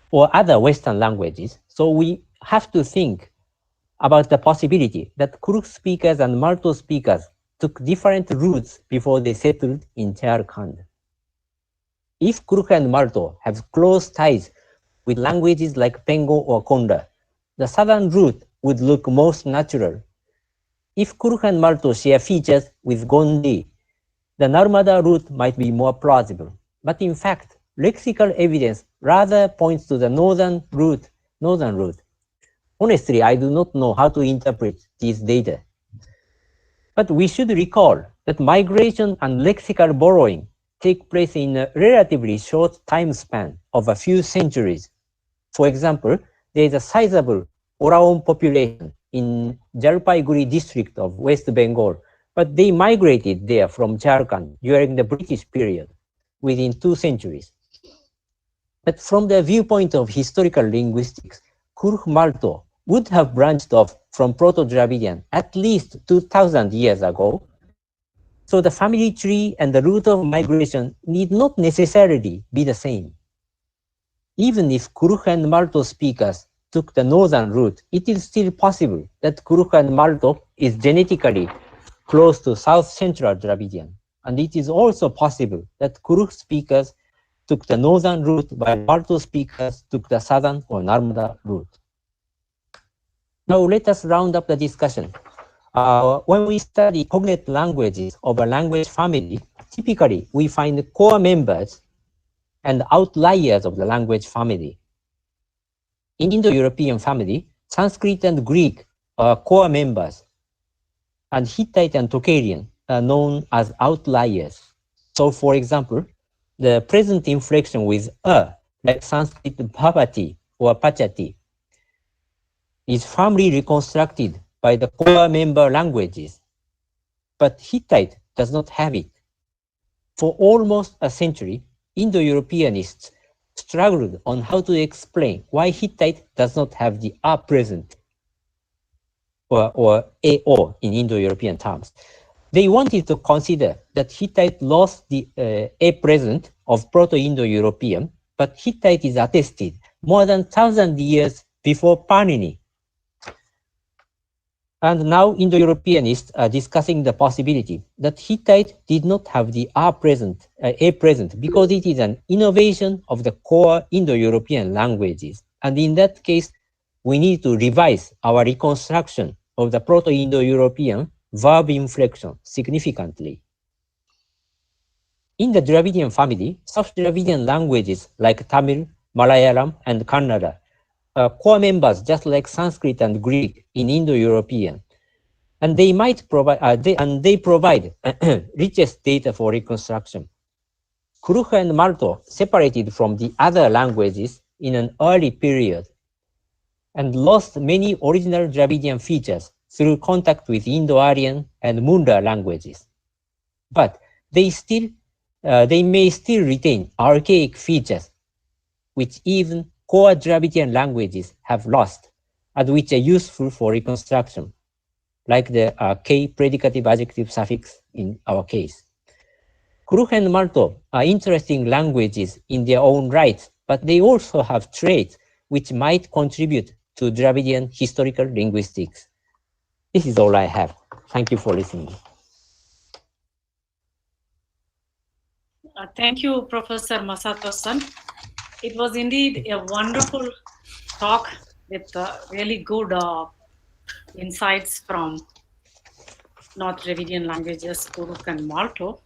or other Western languages, so we have to think about the possibility that Kurux speakers and Malto speakers took different routes before they settled in Jharkhand. If Kurux and Malto have close ties with languages like Pengo or Konda, the southern route would look most natural. If Kurux and Malto share features with Gondi, the Narmada route might be more plausible. But in fact, lexical evidence rather points to the northern route. Honestly, I do not know how to interpret these data. But we should recall that migration and lexical borrowing take place in a relatively short time span of a few centuries. For example, there is a sizable Oraon population in Jalpaiguri district of West Bengal but they migrated there from Jharkhand during the British period within 2 centuries. But from the viewpoint of historical linguistics, Kurux-Malto would have branched off from Proto-Dravidian at least 2,000 years ago. So the family tree and the route of migration need not necessarily be the same. Even if Kurux and Malto speakers took the northern route, it is still possible that Kurux and Malto is genetically close to South Central Dravidian. And it is also possible that Kurux speakers took the northern route while Malto speakers took the southern or Narmada route. Now let us round up the discussion. When we study cognate languages of a language family, typically we find core members and outliers of the language family. In Indo-European family, Sanskrit and Greek are core members, and Hittite and Tocharian are known as outliers. So for example, the present inflection with like Sanskrit bhavati or pachati, is firmly reconstructed by the core member languages, but Hittite does not have it. For almost a century, Indo-Europeanists struggled on how to explain why Hittite does not have the present, or AO in Indo-European terms. They wanted to consider that Hittite lost the A present of Proto-Indo-European, but Hittite is attested more than 1,000 years before Panini. And now Indo-Europeanists are discussing the possibility that Hittite did not have the A present because it is an innovation of the core Indo-European languages. And in that case, we need to revise our reconstruction of the Proto-Indo-European verb inflection significantly. In the Dravidian family, South Dravidian languages like Tamil, Malayalam, and Kannada are core members just like Sanskrit and Greek in Indo-European. And they might provide, they provide richest data for reconstruction. Kurux and Malto separated from the other languages in an early period and lost many original Dravidian features through contact with Indo-Aryan and Munda languages. But they may still retain archaic features which even core Dravidian languages have lost and which are useful for reconstruction, like the K predicative adjective suffix in our case. Kurux and Malto are interesting languages in their own right, but they also have traits which might contribute to Dravidian historical linguistics. This is all I have. Thank you for listening. Thank you, Professor Masato-san. It was indeed a wonderful talk with really good insights from North Dravidian languages, Kurux and Malto.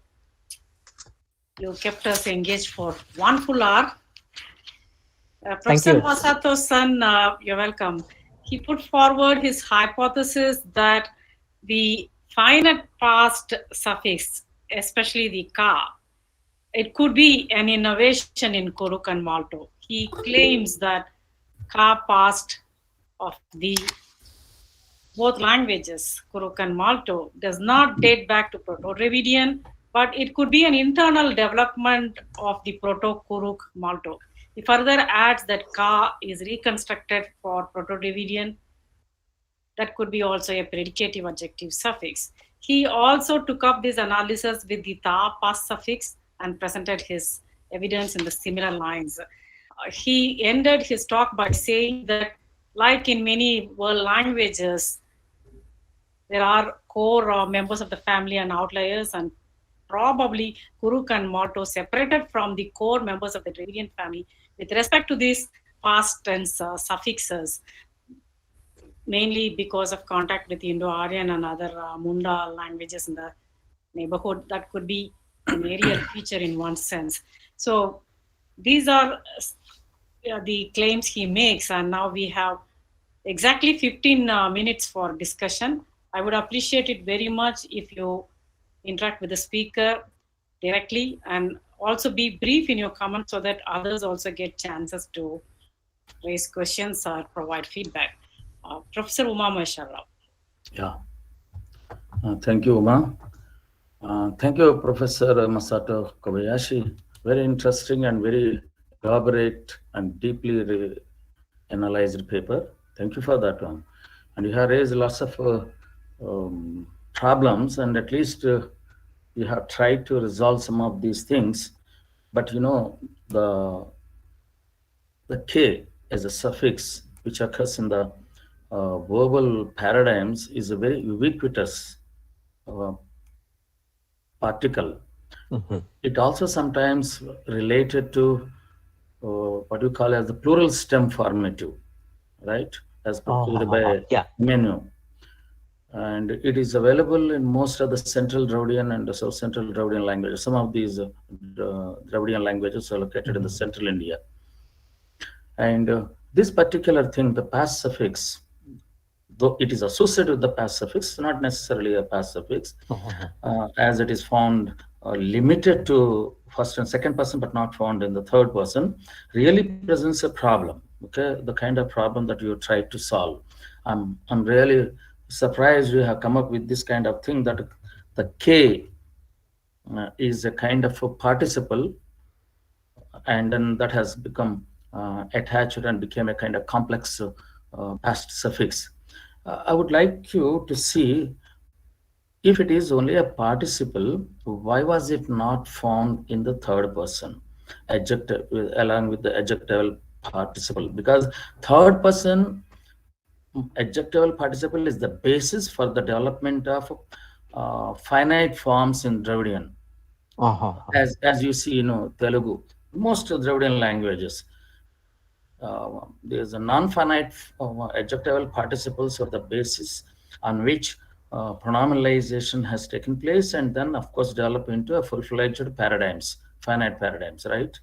You kept us engaged for 1 full hour. Professor Masato-san, you're welcome. He put forward his hypothesis that the finite past suffix, especially the ka, it could be an innovation in Kurux and Malto. He claims that ka past of the both languages, Kurux and Malto, does not date back to Proto-Dravidian, but it could be an internal development of the Proto-Kurux-Malto. He further adds that ka is reconstructed for Proto-Dravidian. That could be also a predicative adjective suffix. He also took up this analysis with the ta past suffix and presented his evidence in the similar lines. He ended his talk by saying that, like in many world languages, there are core members of the family and outliers, and probably Kurux and Malto separated from the core members of the Dravidian family with respect to these past tense suffixes, mainly because of contact with Indo-Aryan and other Munda languages in the neighborhood. That could be an aerial feature in one sense. So these are the claims he makes, and now we have exactly 15 minutes for discussion. I would appreciate it very much if you interact with the speaker directly and also be brief in your comments so that others also get chances to raise questions or provide feedback. Professor Uma Maheshwara Rao. Yeah. Thank you, Uma. Thank you, Professor Masato Kobayashi. Very interesting and very elaborate and deeply analyzed paper. Thank you for that one. And you have raised lots of problems, and at least you have tried to resolve some of these things. But you know, the K as a suffix which occurs in the verbal paradigms is a very ubiquitous particle. It also sometimes related to what you call as the plural stem formative, right? As proposed by Menu. And it is available in most of the Central Dravidian and the South Central Dravidian languages. Some of these Dravidian languages are located in the Central India. And this particular thing, the past suffix, though it is associated with the past suffix, not necessarily a past suffix, as it is found limited to first and second person, but not found in the third person, really presents a problem. Okay, the kind of problem that you try to solve. I'm really surprised you have come up with this kind of thing, that the K is a kind of a participle, and then that has become attached and became a kind of complex past suffix. I would like you to see, if it is only a participle, why was it not found in the third person adjective along with the adjectival participle? Because third person adjectival participle is the basis for the development of finite forms in Dravidian. As you see, Telugu, most of Dravidian languages, there is a non-finite adjectival participles of the basis on which pronominalization has taken place, and then of course develop into a full-fledged paradigms, finite paradigms, right?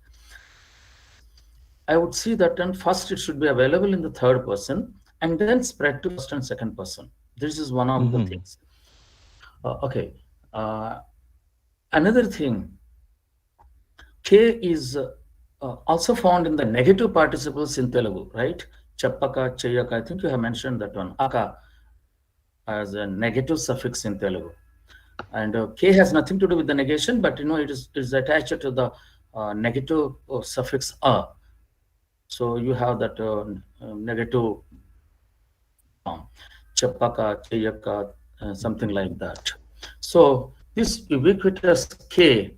I would see that then first it should be available in the third person and then spread to first and second person. This is one of the things. Okay. Another thing, K is also found in the negative participles in Telugu, right? Chappaka, Chayaka, I think you have mentioned that one. Aka as a negative suffix in Telugu. And K has nothing to do with the negation, but it is attached to the negative suffix A. So you have that negative form, Chappaka, Chayaka, something like that. So this ubiquitous K,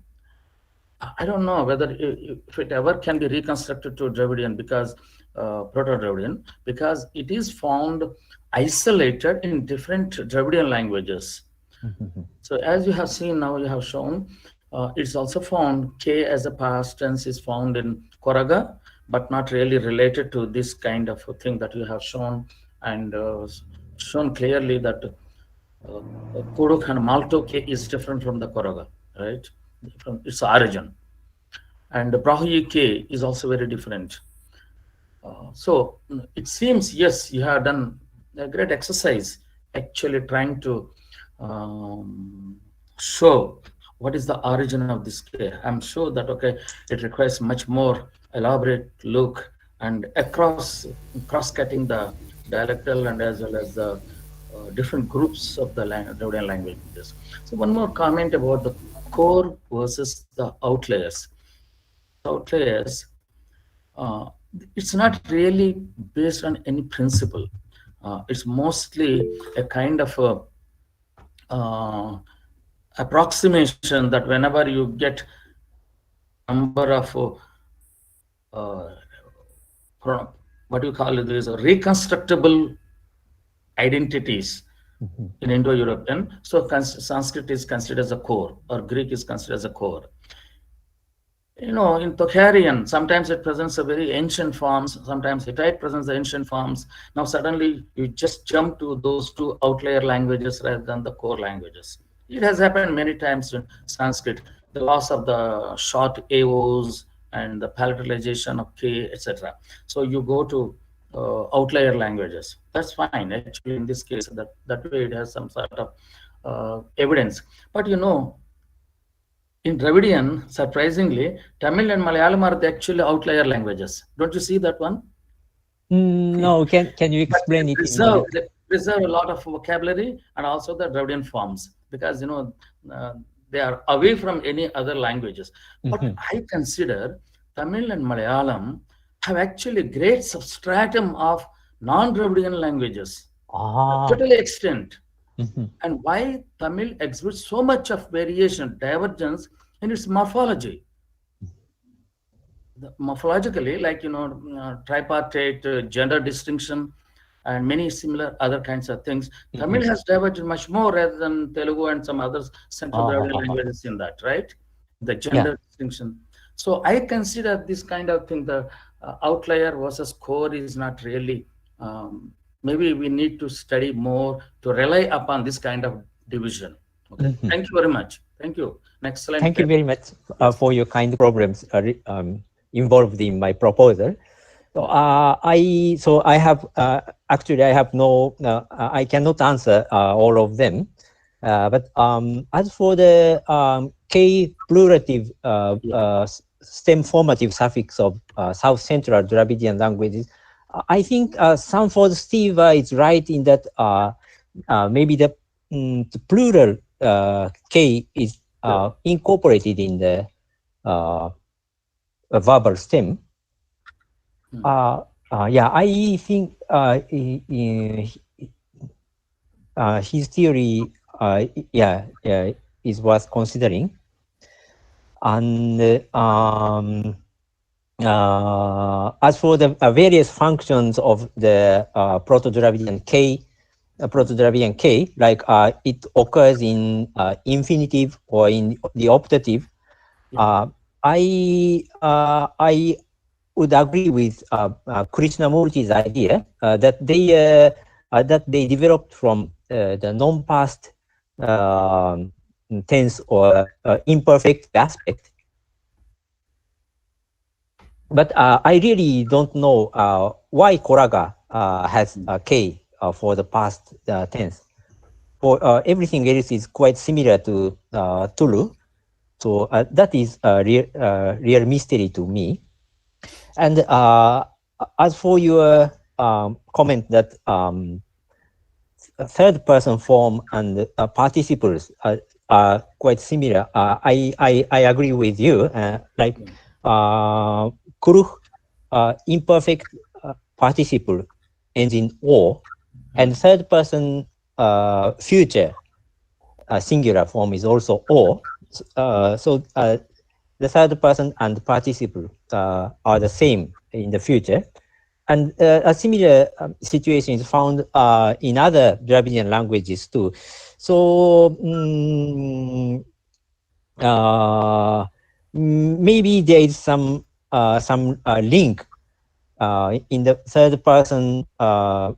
I don't know whether if it ever can be reconstructed to Dravidian, because Proto-Dravidian, because it is found isolated in different Dravidian languages. So as you have seen now, you have shown, it's also found K as a past tense is found in Koraga, but not really related to this kind of a thing that you have shown, and shown clearly that Kurux-Malto K is different from the Koraga, right? From its origin. And the Prahui K is also very different. So it seems, yes, you have done a great exercise actually trying to show what is the origin of this K. I'm sure that, okay, it requires much more elaborate look and cross-cutting the dialectal and as well as the different groups of the Dravidian languages. So one more comment about the core versus the outliers. Outliers, it's not really based on any principle. It's mostly a kind of approximation that whenever you get number of what you call it, is reconstructible identities in Indo-European. So Sanskrit is considered as a core, or Greek is considered as a core. In Tocharian, sometimes it presents a very ancient forms, sometimes Hittite presents the ancient forms. Now suddenly you just jump to those two outlier languages rather than the core languages. It has happened many times in Sanskrit, the loss of the short AOs and the palatalization of K, etc. So you go to outlier languages. That's fine. Actually, in this case, that way it has some sort of evidence. But in Dravidian, surprisingly, Tamil and Malayalam are the actually outlier languages. Don't you see that one? No, can you explain it? preserve a lot of vocabulary and also the Dravidian forms, because they are away from any other languages. But I consider Tamil and Malayalam have actually great substratum of non-Dravidian languages, totally extent. And why Tamil exhibits so much of variation, divergence in its morphology. Morphologically, like tripartite, gender distinction, and many similar other kinds of things. Tamil has diverged much more rather than Telugu and some other Central Dravidian languages in that, right? The gender distinction. So I consider this kind of thing, the outlier versus core is not really, maybe we need to study more to rely upon this kind of division. Okay. Thank you very much. Thank you. Next slide. Thank you very much for your kind problems involved in my proposal. So I have actually I have no I cannot answer all of them. But as for the K plurative stem formative suffix of South Central Dravidian languages, I think Sanford Steve is right in that maybe the plural K is incorporated in the verbal stem. Yeah, I think his theory, is worth considering. And as for the various functions of the Proto-Dravidian K, like it occurs in infinitive or in the optative, I would agree with Krishnamurti's idea that they developed from the non-past tense or imperfect aspect. But I really don't know why Koraga has a K for the past tense. For everything else is quite similar to Tulu. So that is a real mystery to me. And as for your comment that third person form and participles are quite similar, I agree with you. Like Kurux, imperfect participle ends in O, and third person future singular form is also O. So the third person and participle are the same in the future. And a similar situation is found in other Dravidian languages too. So maybe there is some link in the third person,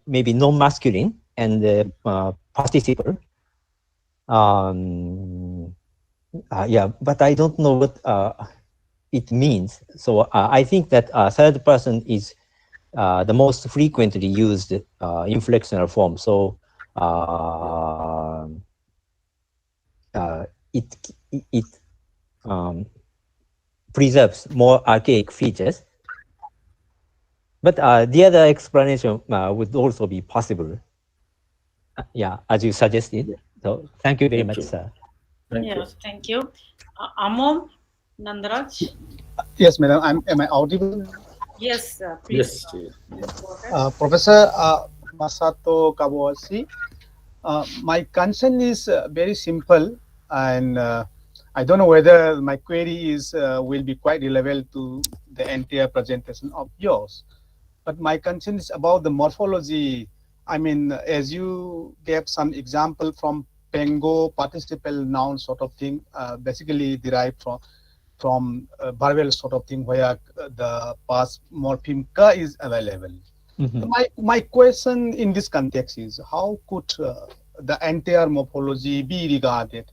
maybe non-masculine and the participle. Yeah, but I don't know what it means. So I think that third person is the most frequently used inflectional form. So it preserves more archaic features. But the other explanation would also be possible. Yeah, as you suggested. So thank you very much, sir. Thank you. Amom Nandaraj. Yes, madam. Am I audible? Yes, please. Yes. Professor Masato Kobayashi, my concern is very simple, and I don't know whether my query is will be quite relevant to the entire presentation of yours. But my concern is about the morphology. I mean, as you gave some example from Pengo participle noun sort of thing, basically derived from verbal sort of thing where the past morpheme ka is available. So my question in this context is, how could the entire morphology be regarded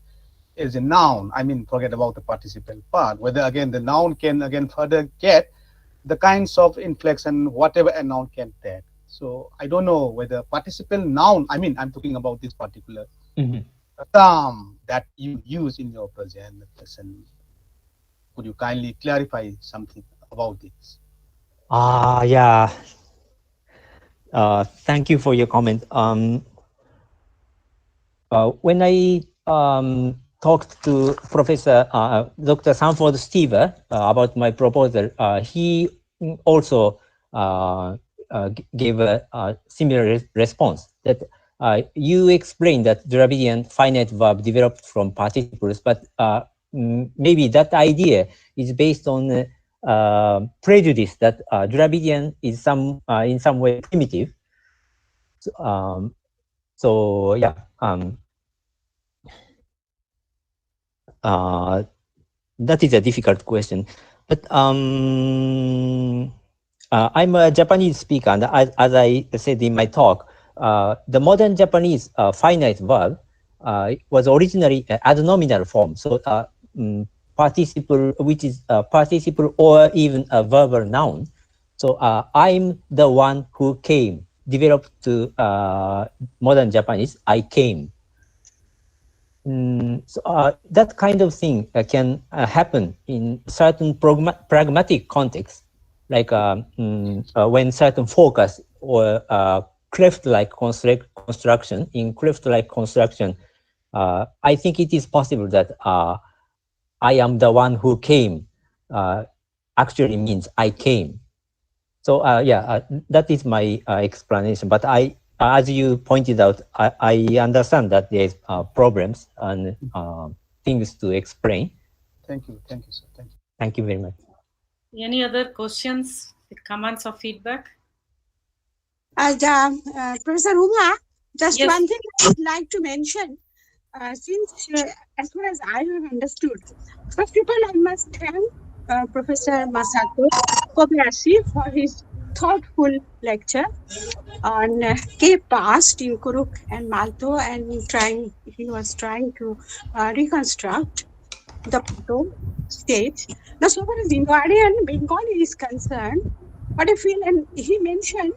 as a noun? I mean, forget about the participle part, whether again the noun can again further get the kinds of inflection, whatever a noun can take. So I don't know whether participle noun, I mean, I'm talking about this particular term that you use in your presentation. Could you kindly clarify something about this? Yeah. Thank you for your comment. When I talked to Professor Dr. Sanford Stever about my proposal, he also gave a similar response, that you explained that Dravidian finite verb developed from participles, but maybe that idea is based on prejudice that Dravidian is in some way primitive. So yeah, that is a difficult question. But I'm a Japanese speaker, and as I said in my talk, the modern Japanese finite verb was originally an adnominal form. So participle, which is a participle or even a verbal noun. So I'm the one who came, developed to modern Japanese, I came. So that kind of thing can happen in certain pragmatic contexts, like when certain focus or cleft-like construction. In cleft-like construction, I think it is possible that I am the one who came actually means I came. So yeah, that is my explanation. But as you pointed out, I understand that there's problems and things to explain. Thank you, sir. Thank you. Thank you very much. Any other questions, comments, or feedback? Professor Uma, just Yes. one thing I would like to mention. Since, as far as I have understood, first of all, I must thank Professor Masato Kobayashi for his thoughtful lecture on K past in Kurux-Malto, and he was trying to reconstruct the Proto stage. Now, so far as Umarani and Bengali is concerned, what I feel, and he mentioned,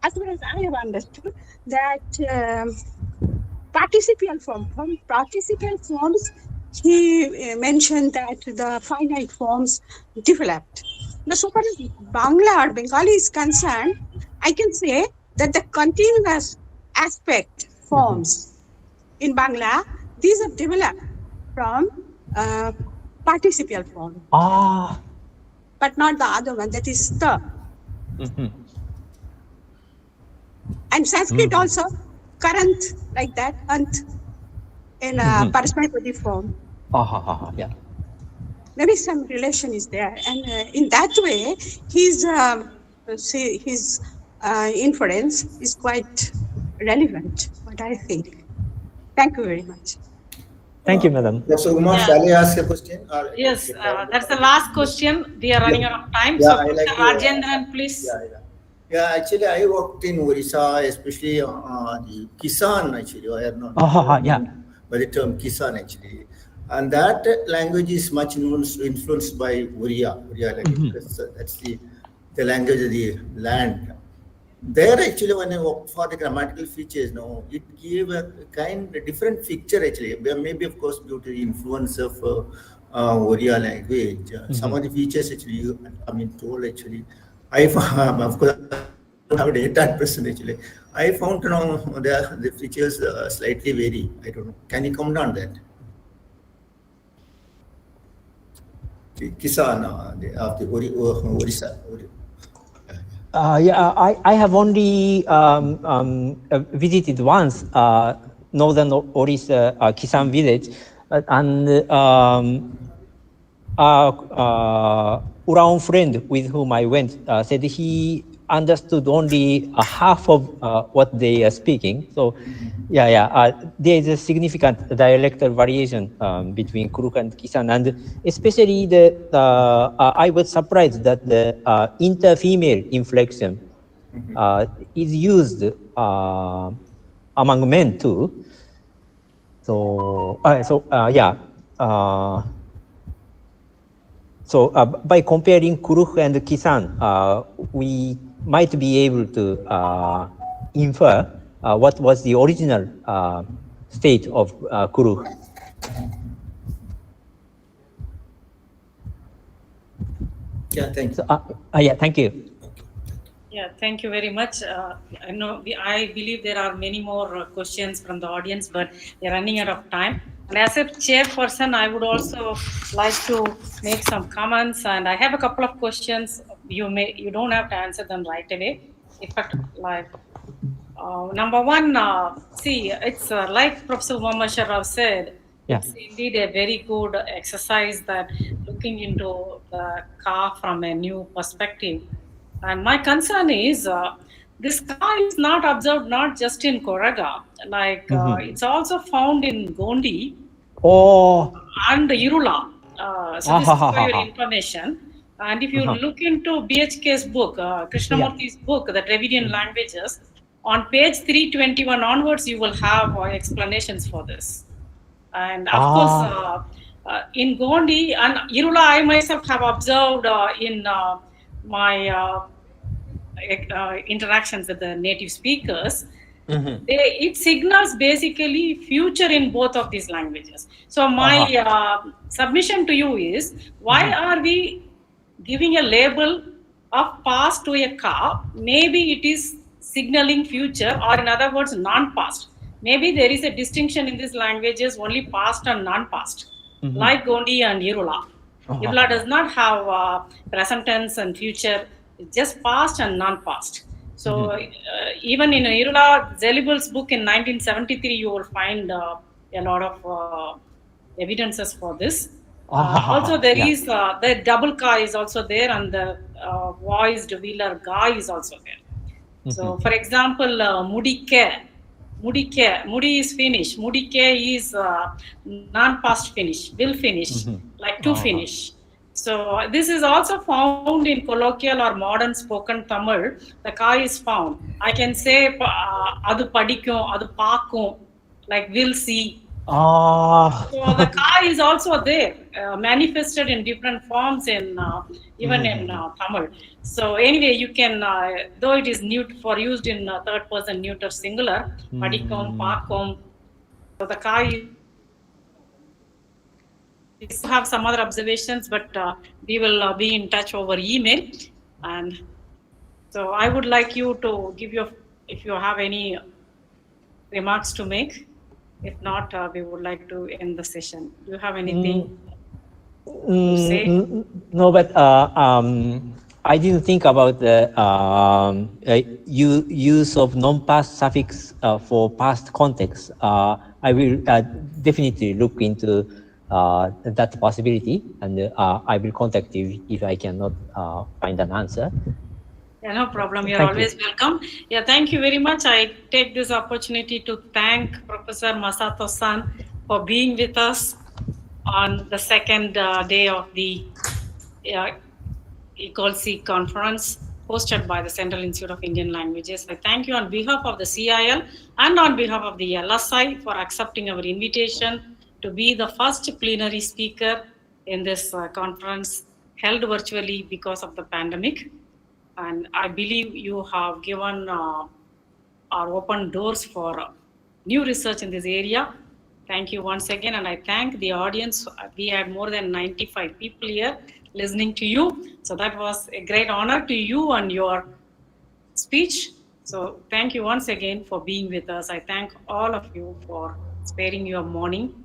as far as I have understood, that participial form. From participial forms, he mentioned that the finite forms developed. Now, so far as Bangla or Bengali is concerned, I can say that the continuous aspect forms in Bangla, these have developed from participial form. But not the other one, that is the. And Sanskrit also, current like that, ant, in a participative form. Yeah. Maybe some relation is there, and in that way, his inference is quite relevant, what I think. Thank you very much. Thank you, madam. So, Uma, shall I ask a question? Yes, that's the last question. We are running out of time. So, Professor Rajendran, please. Yeah, actually, I worked in Orissa, especially the Kisan, actually. I have not by the term Kisan, actually. And that language is much influenced by Oriya language, because that's the language of the land. There, actually, when I worked for the grammatical features, it gave a kind of different picture, actually. Maybe, of course, due to the influence of Oriya language. Some of the features, actually, told, actually, of course, I don't have data at present, actually. I found, the features slightly vary. I don't know. Can you comment on that? Kisan of the Orissa. Yeah, I have only visited once northern Orissa Kisan village, and Uran friend with whom I went said he understood only half of what they are speaking. So, there is a significant dialectal variation between Kuruk and Kisan, and especially I was surprised that the inter-female inflection is used among men too. So, So by comparing Kuruk and Kisan, we might be able to infer what was the original state of Kuruk. Yeah, thank you. So, thank you. Yeah, thank you very much. I know I believe there are many more questions from the audience, but we are running out of time. And as a chairperson, I would also like to make some comments. And I have a couple of questions. You don't have to answer them right away. In fact, like number one, see, it's like Professor Muhammad Sharaf said. Yeah. It's indeed a very good exercise that looking into the car from a new perspective. And my concern is this car is not observed not just in Koraga, like it's also found in Gondi and Irula. So this is for your information. And if you look into BHK's book, Krishnamurthy's book, the Dravidian languages, on page 321 onwards, you will have explanations for this. And of course, in Gondi and Irula, I myself have observed in my interactions with the native speakers, it signals basically future in both of these languages. So my submission to you is, why are we giving a label of past to a ka? Maybe it is signaling future, or in other words, non-past. Maybe there is a distinction in these languages, only past and non-past, like Gondi and Irula. Irula does not have present tense and future, it's just past and non-past. So even in Irula Zelibal's book in 1973, you will find a lot of evidences for this. Also, there is the double ka is also there, and the voiced velar ga is also there. So, for example, mudike, mudi is finish. Mudike is non-past finish, will finish, like to finish. So this is also found in colloquial or modern spoken Tamil. The ka is found. I can say adu padikkum, adu paakum, like will see. So the ka is also there, manifested in different forms in even in Tamil. So anyway, you can, though it is for used in third person neuter singular, padikkum, paakum. So the ka is have some other observations, but we will be in touch over email. And so I would like you to give if you have any remarks to make. If not, we would like to end the session. Do you have anything to say? No, but I didn't think about the use of non-past suffix for past context. I will definitely look into that possibility, and I will contact you if I cannot find an answer. Yeah, no problem. You're always welcome. Yeah, thank you very much. I take this opportunity to thank Professor Masato-san for being with us on the second day of the ICOLSI conference hosted by the Central Institute of Indian Languages. I thank you on behalf of the CIL and on behalf of the LSI for accepting our invitation to be the first plenary speaker in this conference held virtually because of the pandemic. And I believe you have given or opened doors for new research in this area. Thank you once again, and I thank the audience. We had more than 95 people here listening to you. So that was a great honor to you and your speech. So thank you once again for being with us. I thank all of you for sparing your morning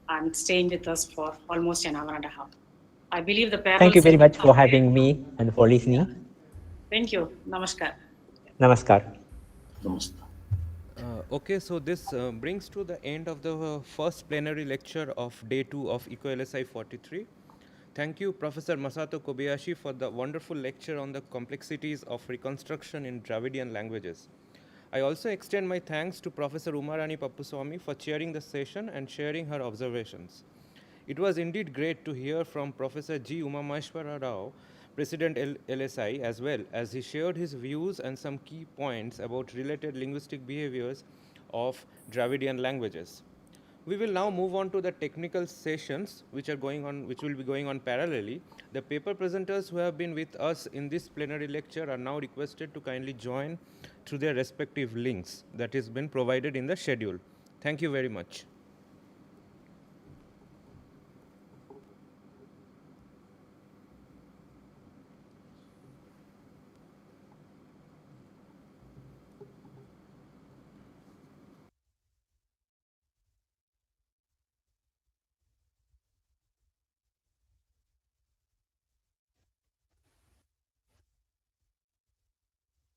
and staying with us for almost an hour and a half. I believe the panel. Thank you very much for having me and for listening. Yeah. Thank you. Namaskar. Namaskar. Namaskar. Okay, so this brings to the end of the first plenary lecture of day 2 of ICOLSI-43. Thank you, Professor Masato Kobayashi, for the wonderful lecture on the complexities of reconstruction in Dravidian languages. I also extend my thanks to Professor Umarani Pappuswamy for chairing the session and sharing her observations. It was indeed great to hear from Professor G. Umameshwara Rao, President LSI, as well, as he shared his views and some key points about related linguistic behaviors of Dravidian languages. We will now move on to the technical sessions which will be going on parallelly. The paper presenters who have been with us in this plenary lecture are now requested to kindly join through their respective links that has been provided in the schedule. Thank you very much.